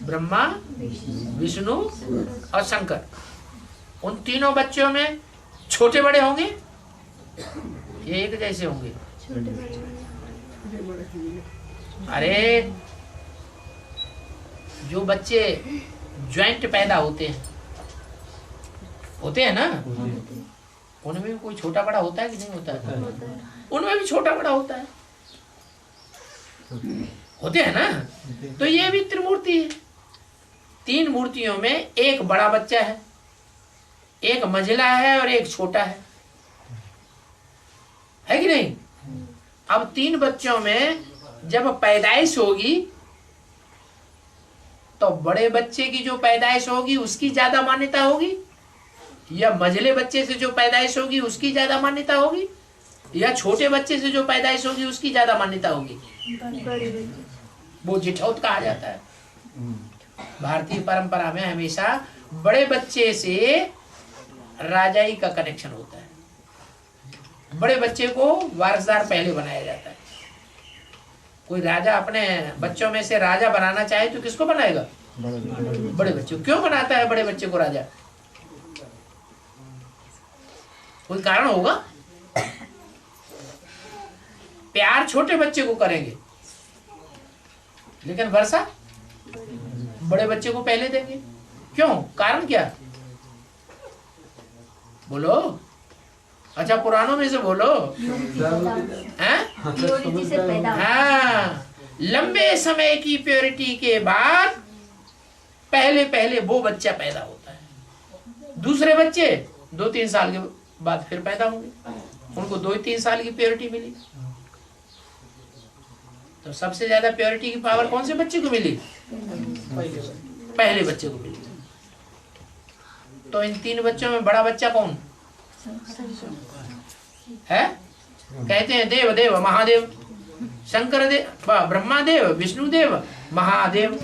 ब्रह्मा, विष्णु और शंकर। उन तीनों बच्चों में छोटे बड़े होंगे, ये एक जैसे होंगे? अरे जो बच्चे ज्वाइंट पैदा होते हैं ना, उनमें भी कोई छोटा बड़ा होता है कि नहीं होता है? उनमें भी छोटा बड़ा होता है, होते हैं ना। तो ये भी त्रिमूर्ति है। 3 मूर्तियों में एक बड़ा बच्चा है, एक मंझला है और एक छोटा है कि नहीं? अब 3 बच्चों में जब पैदाइश होगी तो बड़े बच्चे की जो पैदाइश होगी उसकी ज्यादा मान्यता होगी, या मझले बच्चे से जो पैदाइश होगी उसकी ज्यादा मान्यता होगी, या छोटे बच्चे से जो पैदाइश होगी उसकी ज्यादा मान्यता होगी? वो जिठौत कहा जाता है। भारतीय परंपरा में हमेशा बड़े बच्चे से राजाई का कनेक्शन होता है। बड़े बच्चे को वारसदार पहले बनाया जाता है। कोई राजा अपने बच्चों में से राजा बनाना चाहे तो किसको बनाएगा? बड़े बच्चे को। क्यों बनाता है बड़े बच्चे को राजा? कोई कारण होगा? प्यार छोटे बच्चे को करेंगे, लेकिन वर्षा बड़े बच्चे को पहले देंगे। क्यों? कारण क्या? बोलो। अच्छा, पुराणों में से बोलो। हाँ, लंबे समय की प्योरिटी के बाद पहले पहले वो बच्चा पैदा होता है। दूसरे बच्चे 2-3 साल के बाद फिर पैदा होंगे, उनको 2-3 साल की प्योरिटी मिली। तो सबसे ज्यादा प्योरिटी की पावर कौन से बच्चे को मिली? पहले बच्चे को मिली। तो इन 3 बच्चों में बड़ा बच्चा कौन है? कहते हैं देव देव महादेव, शंकर देव, ब्रह्मा देव, विष्णु देव, महादेव,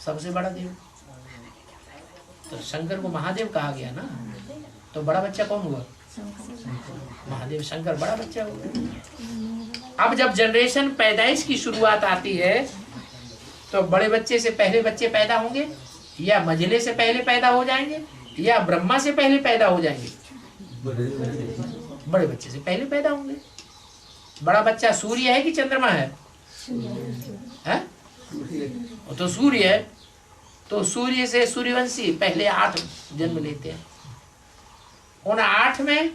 सबसे बड़ा देव। तो शंकर को महादेव कहा गया ना, तो बड़ा बच्चा कौन हुआ? महादेव। शंकर बड़ा बच्चा हुआ। अब जब जनरेशन पैदाइश की शुरुआत आती है तो बड़े बच्चे से पहले बच्चे पैदा होंगे, या मझले से पहले पैदा हो जाएंगे, या ब्रह्मा से पहले पैदा हो जाएंगे? बड़े बच्चे से पहले पैदा होंगे। बड़ा बच्चा सूर्य है कि चंद्रमा है? वो तो सूर्य है। तो सूर्य से सूर्यवंशी पहले 8 जन्म लेते हैं। उन 8 में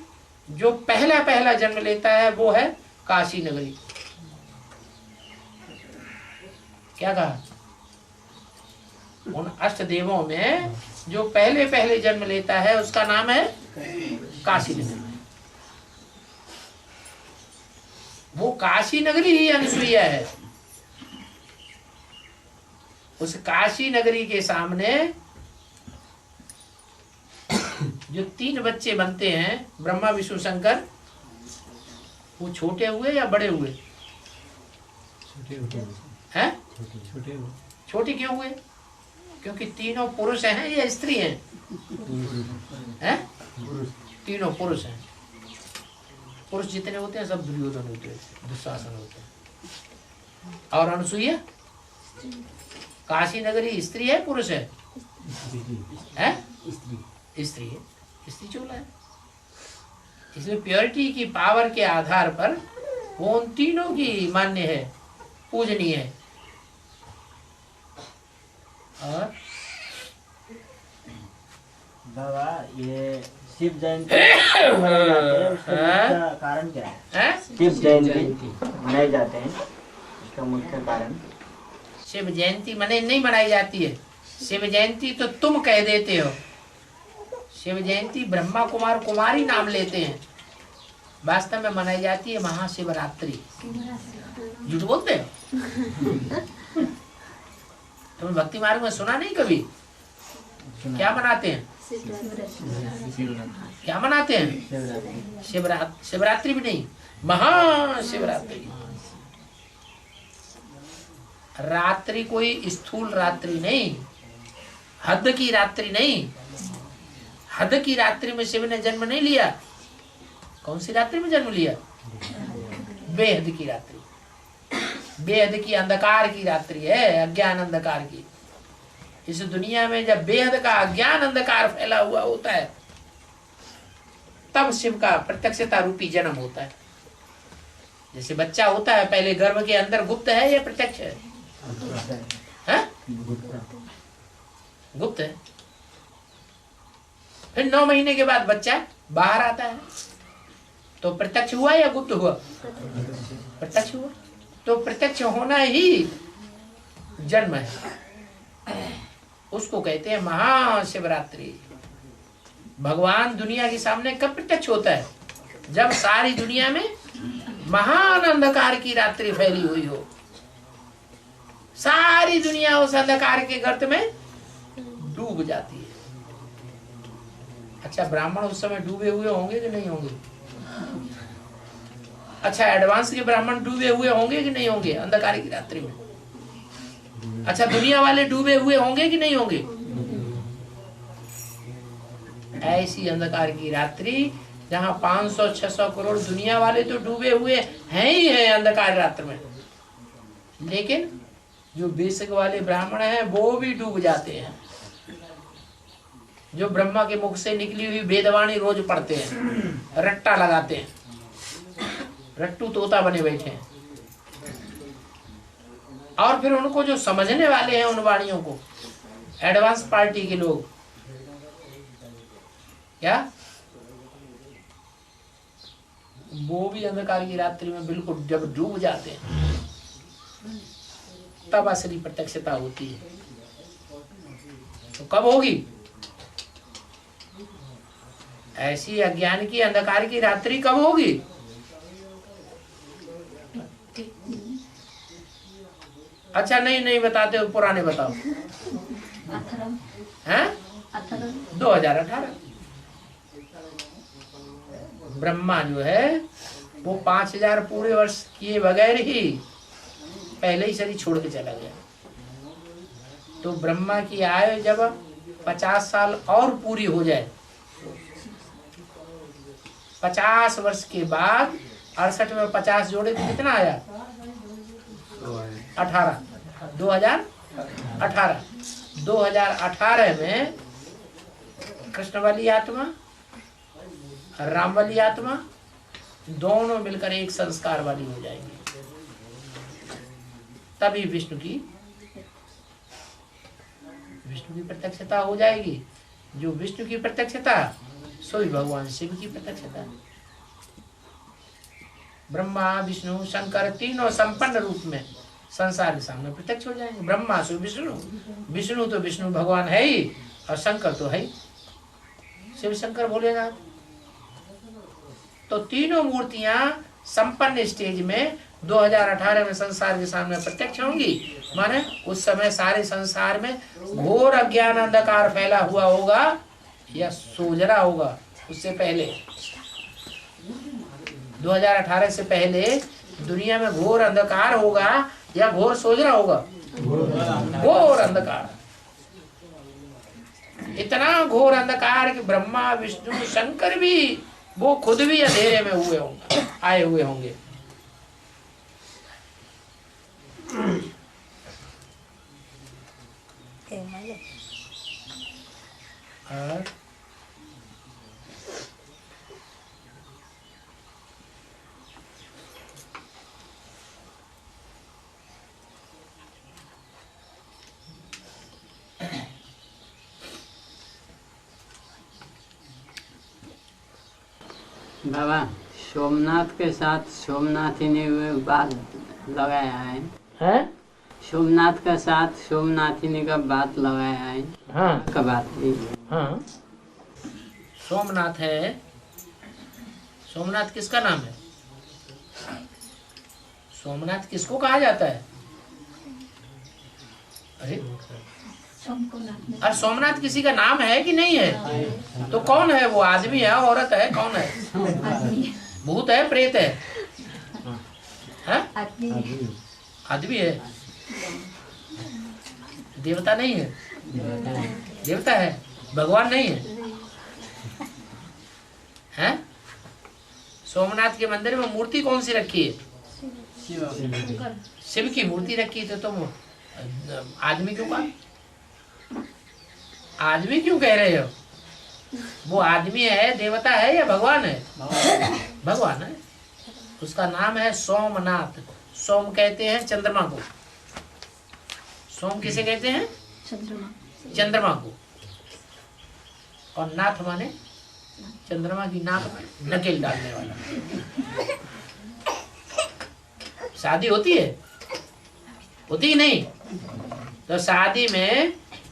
जो पहला जन्म लेता है वो है काशी नगरी। क्या कहा? उन 8 देवों में जो पहले जन्म लेता है उसका नाम है काशी नगरी। वो काशी नगरी ही अनसुईया है। उस काशी नगरी के सामने जो 3 बच्चे बनते हैं, ब्रह्मा विष्णु शंकर, वो छोटे हुए या बड़े हुए? हैं? छोटे क्यों हुए? क्योंकि तीनों पुरुष हैं या स्त्री हैं? हैं? तीनों पुरुष हैं। पुरुष जितने होते हैं सब दुर्योधन होते हैं, दुशासन होते हैं। और अनसुईया काशी नगरी स्त्री है पुरुष है? हैं? स्त्री है। स्त्री चोला है। इसलिए प्योरिटी की पावर के आधार पर वो उन तीनों की मान्य है, पूजनीय है। और बाबा ये शिव जयंती मनाए जाते हैं, उसका मुख्य कारण क्या है? शिव जयंती मनाए जाते हैं, उसका मुख्य कारण? शिव जयंती नहीं मनाई जाती है। शिव जयंती तो तुम कह देते हो। शिव जयंती ब्रह्मा कुमार कुमारी नाम लेते हैं, वास्तव में मनाई जाती है महाशिवरात्रि। झूठ बोलते हो? तुम भक्ति मार्ग में सुना नहीं कभी? क्या मनाते हैं? क्या मनाते हैं? शिवरात्रि भी नहीं, महाशिवरात्रि। रात्रि कोई स्थूल रात्रि नहीं, हद की रात्रि नहीं। हद की रात्रि में शिव ने जन्म नहीं लिया। कौन सी रात्रि में जन्म लिया? बेहद की रात्रि। बेहद की अंधकार की रात्रि है, अज्ञान अंधकार की। इस दुनिया में जब बेहद का अज्ञान अंधकार फैला हुआ होता है, तब शिव का प्रत्यक्षता रूपी जन्म होता है। जैसे बच्चा होता है, पहले गर्भ के अंदर गुप्त है या प्रत्यक्ष है? गुप्त है। फिर 9 महीने के बाद बच्चा बाहर आता है, तो प्रत्यक्ष हुआ या गुप्त हुआ? प्रत्यक्ष हुआ। तो प्रत्यक्ष होना ही जन्म है। उसको कहते हैं महाशिवरात्रि। भगवान दुनिया के सामने कब प्रत्यक्ष होता है? जब सारी दुनिया में महान अंधकार की रात्रि फैली हुई हो। सारी दुनिया उस अंधकार के गर्त में डूब जाती है। अच्छा, ब्राह्मण उस समय डूबे हुए होंगे कि नहीं होंगे? अच्छा, एडवांस के ब्राह्मण डूबे हुए होंगे कि नहीं होंगे अंधकार की रात्रि में? अच्छा, दुनिया वाले डूबे हुए होंगे कि नहीं होंगे? ऐसी अंधकार की रात्रि जहां 500-600 करोड़ दुनिया वाले तो डूबे हुए हैं ही हैं अंधकार रात्र में, लेकिन जो बेसिक वाले ब्राह्मण हैं वो भी डूब जाते हैं। जो ब्रह्मा के मुख से निकली हुई वेदवाणी रोज पढ़ते हैं, रट्टा लगाते हैं, रट्टू तोता बने बैठे हैं। और फिर उनको जो समझने वाले हैं उन वाणियों को, एडवांस पार्टी के लोग, क्या वो भी अंधकार की रात्रि में बिल्कुल जब डूब जाते हैं, तब असली प्रत्यक्षता होती है। तो कब होगी? ऐसी अज्ञान की अंधकार की रात्रि कब होगी? अच्छा, नहीं बताते हो, पुराने बताओ। हैं? 2018। ब्रह्मा जो है वो 5000 पूरे वर्ष किए बगैर ही पहले ही शरीर छोड़ के चला गया। तो ब्रह्मा की आयु जब 50 साल और पूरी हो जाए, 50 वर्ष के बाद 68 में 50 जोड़े तो कितना आया? 18। 2018। 2018 में कृष्ण वाली आत्मा, राम वाली आत्मा दोनों मिलकर एक संस्कार वाली हो जाएंगी। तभी विष्णु की प्रत्यक्षता हो जाएगी। जो विष्णु की प्रत्यक्षता, सोई भगवान शिव की प्रत्यक्षता। ब्रह्मा विष्णु शंकर तीनों संपन्न रूप में संसार के सामने प्रत्यक्ष हो जाएंगे। ब्रह्मा सो विष्णु, विष्णु तो विष्णु भगवान है ही, और शंकर तो है ही, शिव शंकर भोलेनाथ। तो तीनों मूर्तियां संपन्न स्टेज में 2018 में संसार के सामने प्रत्यक्ष होंगी। माने उस समय सारे संसार में घोर अज्ञान अंधकार फैला हुआ होगा या सोजरा होगा। उससे पहले 2018 से पहले दुनिया में घोर अंधकार होगा या घोर सोजरा होगा? घोर अंधकार। इतना घोर अंधकार कि ब्रह्मा विष्णु शंकर भी, वो खुद भी अंधेरे में हुए होंगे, आए हुए होंगे। और बाबा सोमनाथ के साथ सोमनाथी ने बात लगाया है। हैं? सोमनाथ का साथ सोमनाथिनी का बात लगाया है। हाँ का बात थी। हाँ। सोमनाथ है। सोमनाथ किसका नाम है? सोमनाथ किसको कहा जाता है? अरे और सोमनाथ किसी का नाम है कि नहीं है? तो कौन है वो? आदमी है, औरत है, कौन है? भूत है, प्रेत है? आदमी है। देवता नहीं है? देवता है, भगवान नहीं है? हैं? सोमनाथ के मंदिर में मूर्ति कौन सी रखी है? शिव की मूर्ति रखी है। तो तुम आदमी क्यों कहा? आदमी क्यों कह रहे हो? वो आदमी है, देवता है या भगवान है? भगवान है। उसका नाम है सोमनाथ। सोम कहते हैं चंद्रमा को। सोम किसे कहते हैं? चंद्रमा को। और नाथ माने चंद्रमा की नाक में नकेल डालने वाला। शादी होती है? होती ही नहीं। तो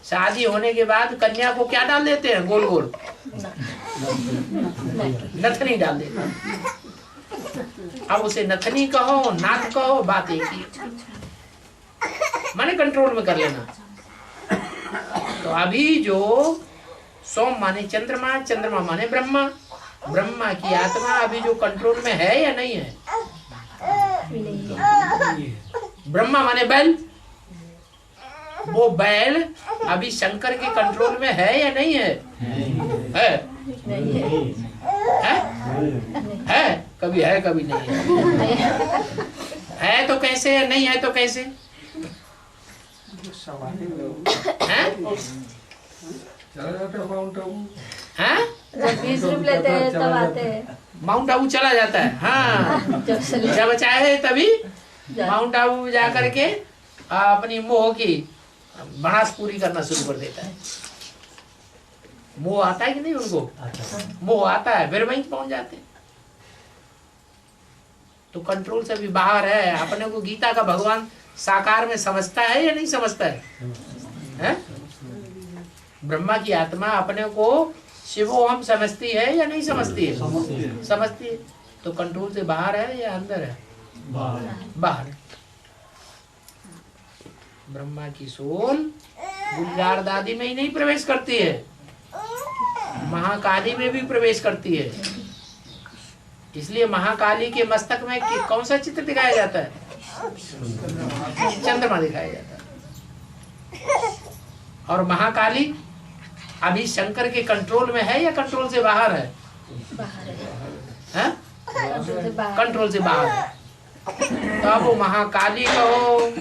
शादी होने के बाद कन्या को क्या डाल देते हैं? गोल गोल नथनी डाल देते हैं। अब उसे नथनी कहो, नाक कहो, बात एक ही माने कंट्रोल में कर लेना। तो अभी जो सोम माने चंद्रमा, चंद्रमा माने ब्रह्मा, ब्रह्मा की आत्मा अभी जो कंट्रोल में है या नहीं है? ब्रह्मा माने बैल, वो बैल अभी शंकर के कंट्रोल में है या नहीं है? है? कभी है कभी नहीं है तो कैसे है? नहीं है तो कैसे है? जब 20 रुपए लेते हैं तब आते हैं। माउंट आबू चला जाता है। हाँ जब चाहे तभी माउंट आबू जा करके अपनी मोह की भड़ास पूरी करना शुरू कर देता है। मोह आता है कि नहीं उनको? मोह आता है, फिर वहीं पहुंच जाते हैं। तो कंट्रोल से भी बाहर है। अपने को गीता का भगवान साकार में समझता है या नहीं समझता है? ब्रह्मा की आत्मा अपने को शिवो हम समझती है या नहीं समझती है? समझती है। तो कंट्रोल से बाहर है या अंदर है? बाहर। ब्रह्मा की सोल गुलजार दादी में ही नहीं प्रवेश करती है, महाकाली में भी प्रवेश करती है। इसलिए महाकाली के मस्तक में कौन सा चित्र दिखाया जाता है? चंद्रमा दिखाया जाता है। और महाकाली अभी शंकर के कंट्रोल में है या कंट्रोल से बाहर है? कंट्रोल से बाहर है। तो अब वो महाकाली कहो,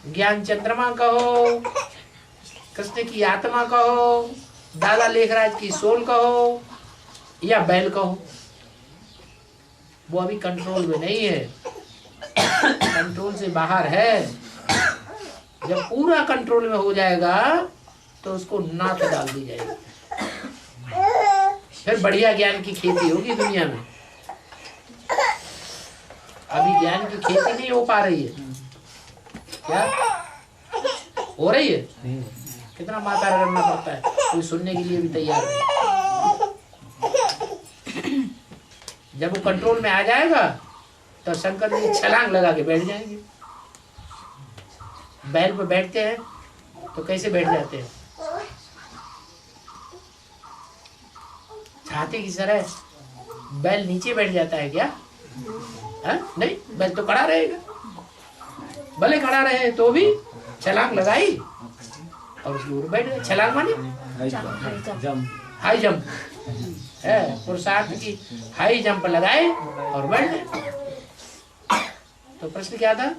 ज्ञान चंद्रमा कहो, कृष्ण की आत्मा कहो, दादा लेखराज की सोल कहो या बैल कहो, वो अभी कंट्रोल में नहीं है, कंट्रोल से बाहर है। जब पूरा कंट्रोल में हो जाएगा तो उसको नाथ डाल दी जाएगी, फिर बढ़िया ज्ञान की खेती होगी दुनिया में। अभी ज्ञान की खेती नहीं हो पा रही है। क्या हो रही है? कितना माता करना पड़ता है, कोई सुनने के लिए भी तैयार नहीं। जब वो कंट्रोल में आ जाएगा तो शंकर जी छलांग लगा के बैठ जाएंगे। बैल पे बैठते हैं तो कैसे बैठ जाते हैं? छाती की तरह बैल नीचे बैठ जाता है क्या? नहीं, बैल तो खड़ा रहेगा। भले खड़ा रहे तो भी छलांग लगाई और उसके ऊपर बैठ गए। छलांग माने हाई जंप है, पुरुषार्थ की हाई जंप लगाए और बैठ गए। तो प्रश्न क्या था?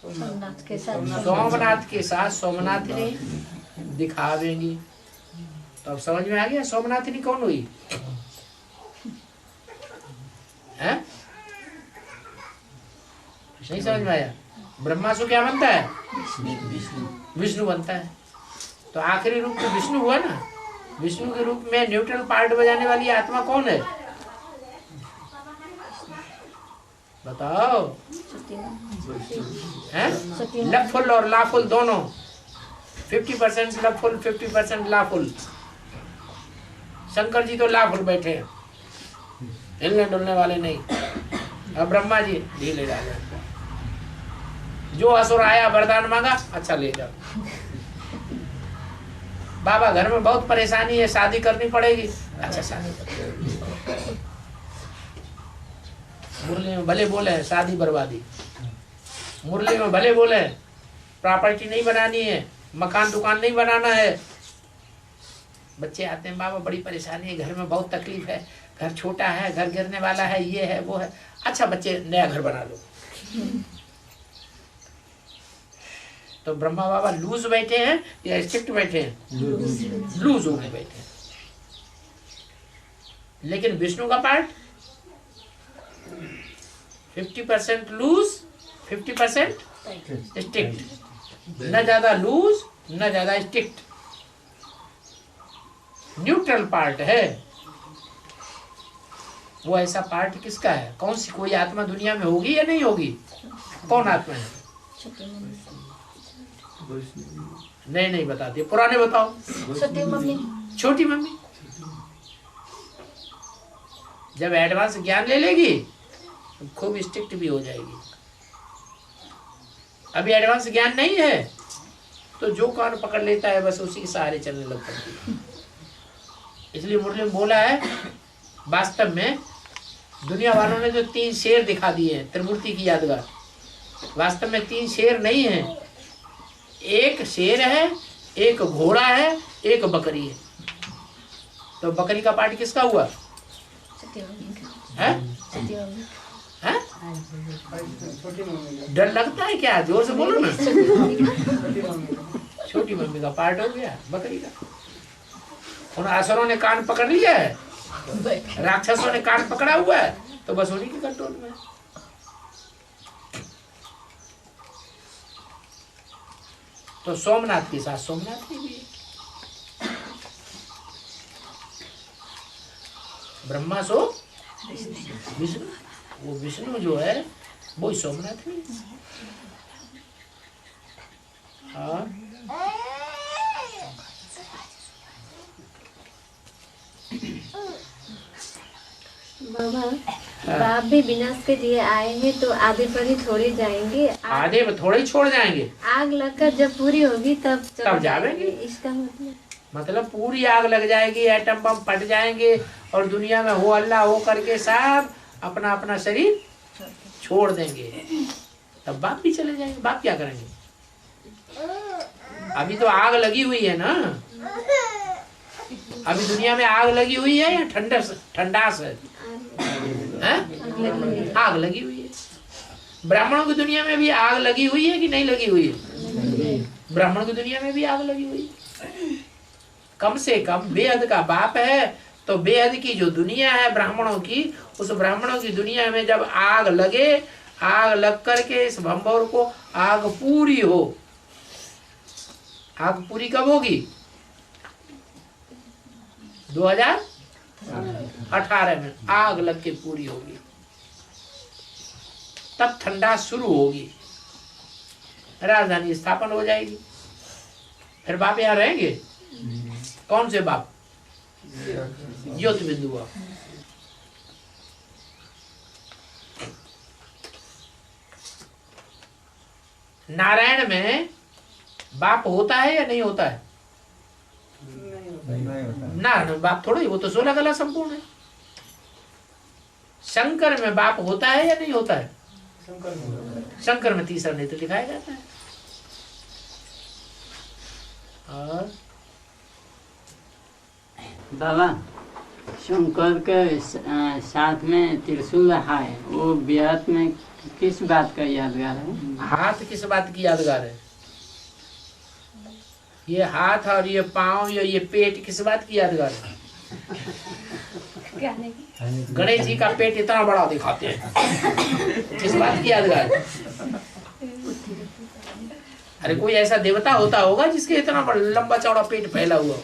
सोमनाथ के साथ सोमनाथिनी दिखावेंगी। तो अब समझ में आ गया सोमनाथिनी कौन हुई है? नहीं समझ में आया? ब्रह्मा से क्या बनता है? विष्णु बनता है। तो आखिरी रूप तो विष्णु हुआ ना, विष्णु के रूप में न्यूट्रल पार्ट बजाने वाली आत्मा कौन है? बताओ। लफुल और लाफुल दोनों, 50% लफुल 50% लाफुल। शंकर जी तो लाफुल बैठे हैं, हिलने डुलने वाले नहीं। अब ब्रह्मा जी ढीले जा रहे हैं। जो असुर आया वरदान मांगा, अच्छा ले जाओ। बाबा घर में बहुत परेशानी है, शादी करनी पड़ेगी, अच्छा शादी कर। मुरली में भले बोले हैं शादी बर्बादी, मुरली में भले बोले हैं प्रॉपर्टी नहीं बनानी है, मकान दुकान नहीं बनाना है। बच्चे आते हैं, बाबा बड़ी परेशानी है, घर में बहुत तकलीफ है, घर छोटा है, घर गिरने वाला है, ये है वो है। अच्छा बच्चे नया घर बना लो। तो ब्रह्मा बाबा लूज बैठे हैं या स्ट्रिक्ट बैठे हैं? लूज होके बैठे हैं। लेकिन विष्णु का पार्ट 50% लूज 50% स्ट्रिक्ट, न ज्यादा लूज न ज्यादा स्ट्रिक्ट, न्यूट्रल पार्ट है। वो ऐसा पार्ट किसका है? कौन सी कोई आत्मा दुनिया में होगी या नहीं होगी? कौन आत्मा है? नहीं बताती, पुराने बताओ। छोटी मम्मी जब एडवांस ज्ञान ले लेगी तो खूब स्ट्रिक्ट भी हो जाएगी। अभी एडवांस ज्ञान नहीं है तो जो कान पकड़ लेता है बस उसी के सहारे चलने लग पड़ती है। इसलिए मुरली में बोला है, वास्तव में दुनिया वालों ने जो 3 शेर दिखा दिए हैं त्रिमूर्ति की यादगार, वास्तव में 3 शेर नहीं है। एक शेर है, एक घोड़ा है, एक बकरी है। तो बकरी का पार्ट किसका हुआ? है? डर लगता है क्या? जोर से बोलो ना। छोटी मम्मी का पार्ट हो गया बकरी का। उन असुरों ने कान पकड़ लिया है, राक्षसों ने कान पकड़ा हुआ है, तो बस उन्हीं के कंट्रोल में। तो सोमनाथ के साथ सोमनाथ की भी ब्रह्मा सो विष्णु, वो विष्णु जो है वो सोमनाथ में। और बाबा, बाप भी विनाश के लिए आए हैं तो आधे पर ही छोड़े जाएंगे। आधे पर थोड़े ही छोड़ जाएंगे। आग लगकर जब पूरी होगी तब जाएंगे। इसका मतलब पूरी आग लग जाएगी, एटम बम फट जाएंगे और दुनिया में हो अल्लाह हो करके सब अपना अपना शरीर छोड़ देंगे, तब बाप भी चले जाएंगे। बाप क्या करेंगे? अभी तो आग लगी हुई है ना, अभी दुनिया में आग लगी हुई है या ठंडास है? आग लगी हुई है। ब्राह्मणों की दुनिया में भी आग लगी हुई है कि नहीं लगी हुई है? ब्राह्मण की दुनिया में भी आग लगी हुई है। कम से कम बेहद का बाप है तो बेहद की जो दुनिया है ब्राह्मणों की, उस ब्राह्मणों की दुनिया में जब आग लगे, आग लग करके इस भंभौर को आग पूरी हो। आग पूरी कब होगी? 2018 में आग लग के पूरी होगी, तब ठंडा शुरू होगी, राजधानी स्थापन हो जाएगी। फिर बाप यहाँ रहेंगे। कौन से बाप? ज्योति बिंदु बाप। नारायण में बाप होता है या नहीं होता है? नारायण में बाप थोड़ा ही, वो तो 16 कला संपूर्ण है। शंकर में बाप होता है या नहीं होता है? शंकर में तीसरा नेत्र दिखाया जाता है। और बाबा, शंकर के साथ में त्रिशूल है, वो बेहद में किस बात का यादगार है? हाथ किस बात की यादगार है? ये हाथ और ये पांव या ये पेट किस बात की यादगार है? गणेश जी का पेट इतना बड़ा दिखाते हैं, किस बात की यादगार है? अरे कोई ऐसा देवता होता होगा जिसके इतना बड़ा लंबा चौड़ा पेट फैला हुआ हो।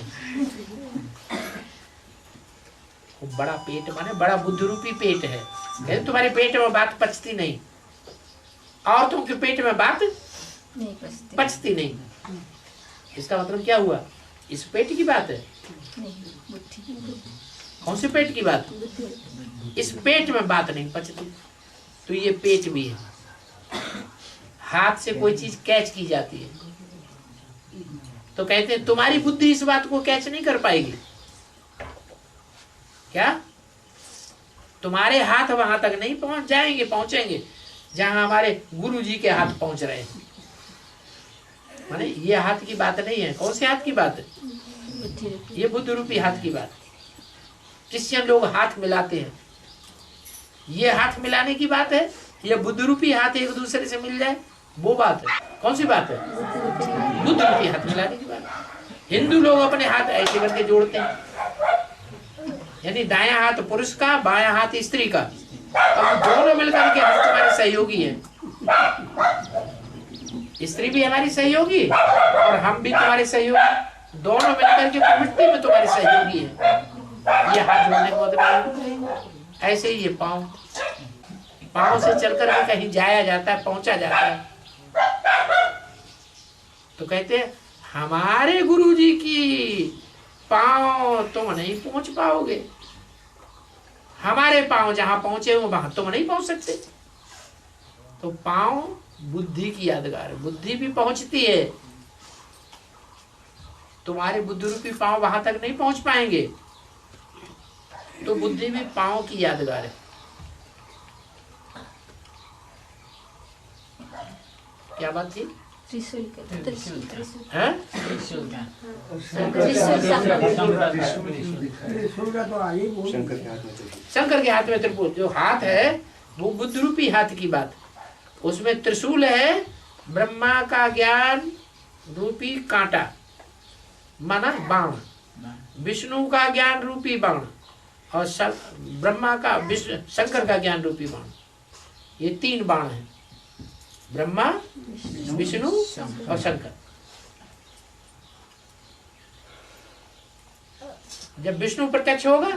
वो बड़ा पेट माने बड़ा बुद्धि रूपी पेट है। कहते तुम्हारे पेट में बात पचती नहीं, औरतों के पेट में बात नहीं पचती नहीं। इसका मतलब क्या हुआ? इस पेट की बात है। कौन से पेट की बात? इस पेट में बात नहीं पचती। तो ये पेट भी है। हाथ से कोई चीज कैच की जाती है तो कहते हैं तुम्हारी बुद्धि इस बात को कैच नहीं कर पाएगी। क्या तुम्हारे हाथ वहां तक नहीं पहुंच जाएंगे, पहुंचेंगे जहां हमारे गुरु जी के हाथ पहुंच रहे हैं। माने ये हाथ की बात नहीं है। कौन से हाथ की बात है? ये बुद्ध रूपी हाथ की बात। क्रिश्चियन लोग हाथ मिलाते हैं, ये हाथ मिलाने की बात है। ये बुद्ध रूपी हाथ एक दूसरे से मिल जाए वो बात है। कौन सी बात है? बुद्ध रूपी हाथ मिलाने की बात। हिंदू लोग अपने हाथ ऐसे करके जोड़ते हैं, यानी दायां हाथ पुरुष का, बायां हाथ स्त्री का। अब दोनों मिलकर के हम तुम्हारे सहयोगी हैं। स्त्री भी हमारी सहयोगी और हम भी तुम्हारे सहयोगी। दोनों मिलकर के प्रवृत्ति में तुम्हारे सहयोगी है। ये हाथ जोड़ने का मतलब ऐसे ही ये पाँव से चलकर के कहीं जाया जाता है, पहुंचा जाता है। तो कहते हैं हमारे गुरु जी की पाँव तुम नहीं पहुंच पाओगे। हमारे पाँव जहां पहुंचे हो वहां तुम नहीं पहुंच सकते। तो पाँव बुद्धि की यादगार है। बुद्धि भी पहुंचती है, तुम्हारे बुद्धि रूपी पाँव वहां तक नहीं पहुंच पाएंगे। तो बुद्धि भी पाँव की यादगार है। क्या बात थी? त्रिशूल हैं? शंकर के हाथ में त्रिशूल। जो हाथ है वो बुद्ध रूपी हाथ की बात। उसमें त्रिशूल है, ब्रह्मा का ज्ञान रूपी कांटा माना बाण, विष्णु का ज्ञान रूपी बाण और ब्रह्मा का शंकर का ज्ञान रूपी बाण। ये तीन बाण हैं, ब्रह्मा, विष्णु और शंकर। जब विष्णु प्रत्यक्ष होगा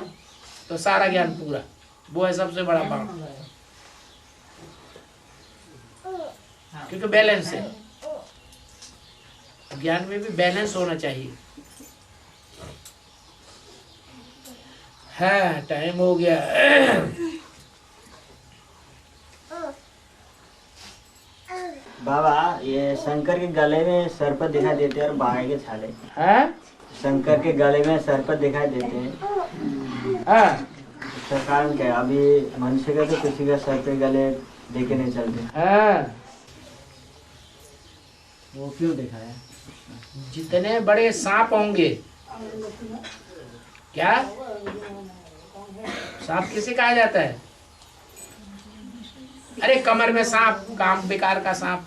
तो सारा ज्ञान पूरा, वो है सबसे बड़ा बाण, क्योंकि बैलेंस है। ज्ञान में भी बैलेंस होना चाहिए। हाँ, टाइम हो गया। बाबा ये शंकर के गले में सर्प दिखाई देते हैं और बाघ के छाले। हाँ? शंकर के गले में सर्प दिखाई देते हैं। हाँ? इसका कारण क्या है? अभी मनुष्य का तो किसी का सर्प के गले देखे नहीं चलते। हाँ? वो क्यों दिखाया? जितने बड़े सांप होंगे, क्या सांप किसे कहा जाता है? अरे कमर में सांप, काम बेकार का सांप।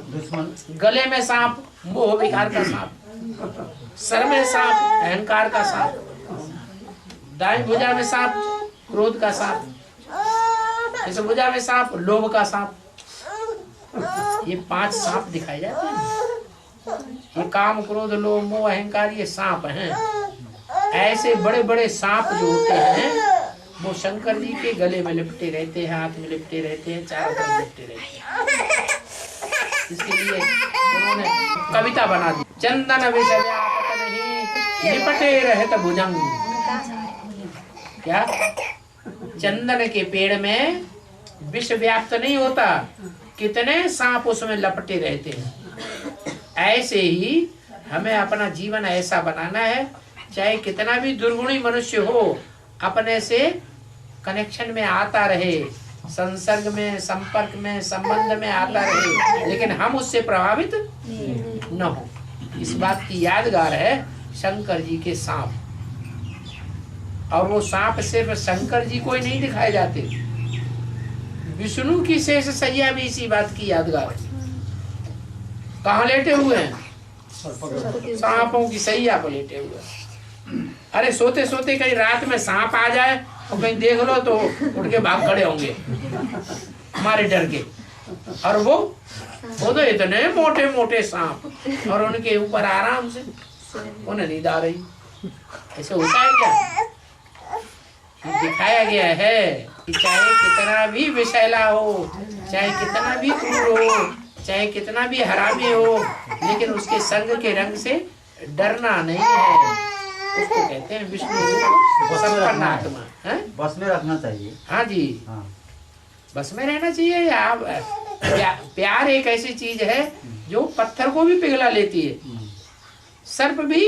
दुश्मन। गले में सांप, मोह बेकार का सांप। सर में सांप, अहंकार का सांप। दाएं भुजा में सांप, क्रोध का सांप। इस भुजा में सांप, लोभ का सांप। ये 5 सांप दिखाए जाते हैं। ये काम, क्रोध, लोभ, मोह, अहंकार, ये सांप हैं। ऐसे बड़े बड़े सांप जो होते हैं वो शंकर जी के गले में लिपटे रहते हैं, हाथ में लिपटे रहते हैं, चारों तरफ लिपटे रहते हैं। इसके लिए उन्होंने कविता बना दी, चंदन विष व्यापक नहीं लिपटे रहत भुजंग। क्या? चंदन के पेड़ में विष व्याप्त नहीं होता, कितने सांप उसमें लपटे रहते हैं। ऐसे ही हमें अपना जीवन ऐसा बनाना है, चाहे कितना भी दुर्गुणी मनुष्य हो, अपने से कनेक्शन में आता रहे, संसर्ग में, संपर्क में, संबंध में आता रहे, लेकिन हम उससे प्रभावित न हो। इस बात की यादगार है शंकर जी के सांप। और वो सांप सिर्फ शंकर जी को ही नहीं दिखाए जाते, विष्णु की शेष सैया भी इसी बात की यादगार है। कहाँ लेटे हुए हैं? सांपों की सैया पर लेटे हुए हैं। अरे सोते सोते कहीं रात में सांप आ जाए और कहीं देख लो तो उठ के भाग खड़े होंगे हमारे डर के। और वो तो इतने मोटे मोटे सांप, और उनके ऊपर आराम से उन्हें नींद आ रही। ऐसे होता है क्या? दिखाया गया है कि चाहे कितना भी विषैला हो, चाहे कितना भी क्रूर हो, चाहे कितना भी हरामी हो, लेकिन उसके संग के रंग से डरना नहीं है। उसको कहते हैं विष्णु संपन्न आत्मा है। बस में रखना चाहिए। हाँ जी, हाँ। बस में रहना चाहिए। आप प्यार एक ऐसी चीज है जो पत्थर को भी पिघला लेती है। सर्प भी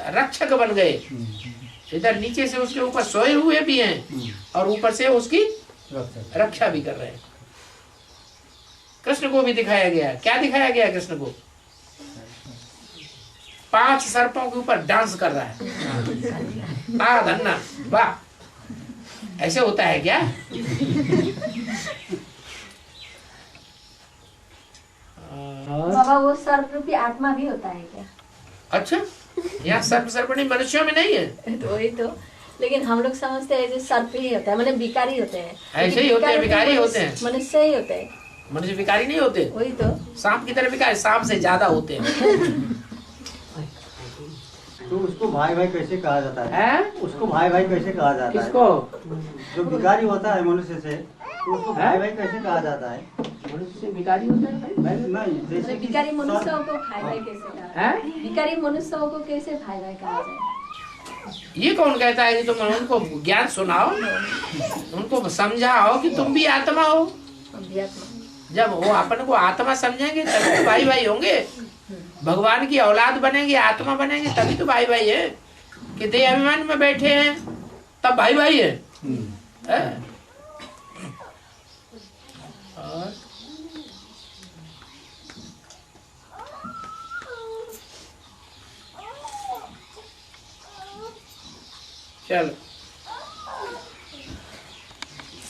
रक्षक बन गए, इधर नीचे से उसके ऊपर सोए हुए भी हैं और ऊपर से उसकी रक्षा भी कर रहे हैं। कृष्ण को भी दिखाया गया, क्या दिखाया गया कृष्ण को? 5 सर्पों के ऊपर डांस कर रहा है। धन्ना वाह, ऐसे होता है क्या? बाबा वो सर्प रूपी आत्मा भी होता है क्या? अच्छा, यहाँ सर्प सर्पणी मनुष्यों में नहीं है। तो वही तो, लेकिन हम लोग समझते हैं जो सर्प ही होता है, मतलब भिखारी होते हैं। ऐसे ही होते हैं, भिखारी होते हैं। मनुष्य ही होते हैं, मनुष्य भिखारी नहीं होते। वही तो, सांप की तरह भिखारी, सांप से ज्यादा होते हैं। तो उसको भाई भाई कैसे कहा जाता है? उसको भाई भाई कैसे कहा जाता है? किसको? जो भिखारी होता है मनुष्य से, तो उसको भाई भाई कैसे कहा जाता है? मनुष्य से भिखारी होता है भाई? नहीं, जैसे कि भिखारी मनुष्यों को भाई भाई कैसे कहा? भिखारी मनुष्यों को कैसे भाई भाई कहा जाए? ये कौन कहता है कि तुम उनको ज्ञान सुनाओ, उनको समझाओ कि तुम भी आत्मा हो। जब वो अपन को आत्मा समझेंगे तभी तो भाई भाई होंगे। भगवान की औलाद बनेंगे, आत्मा बनेंगे, तभी तो भाई भाई है। कि देह अभिमान में बैठे हैं तब भाई भाई है। और चलो।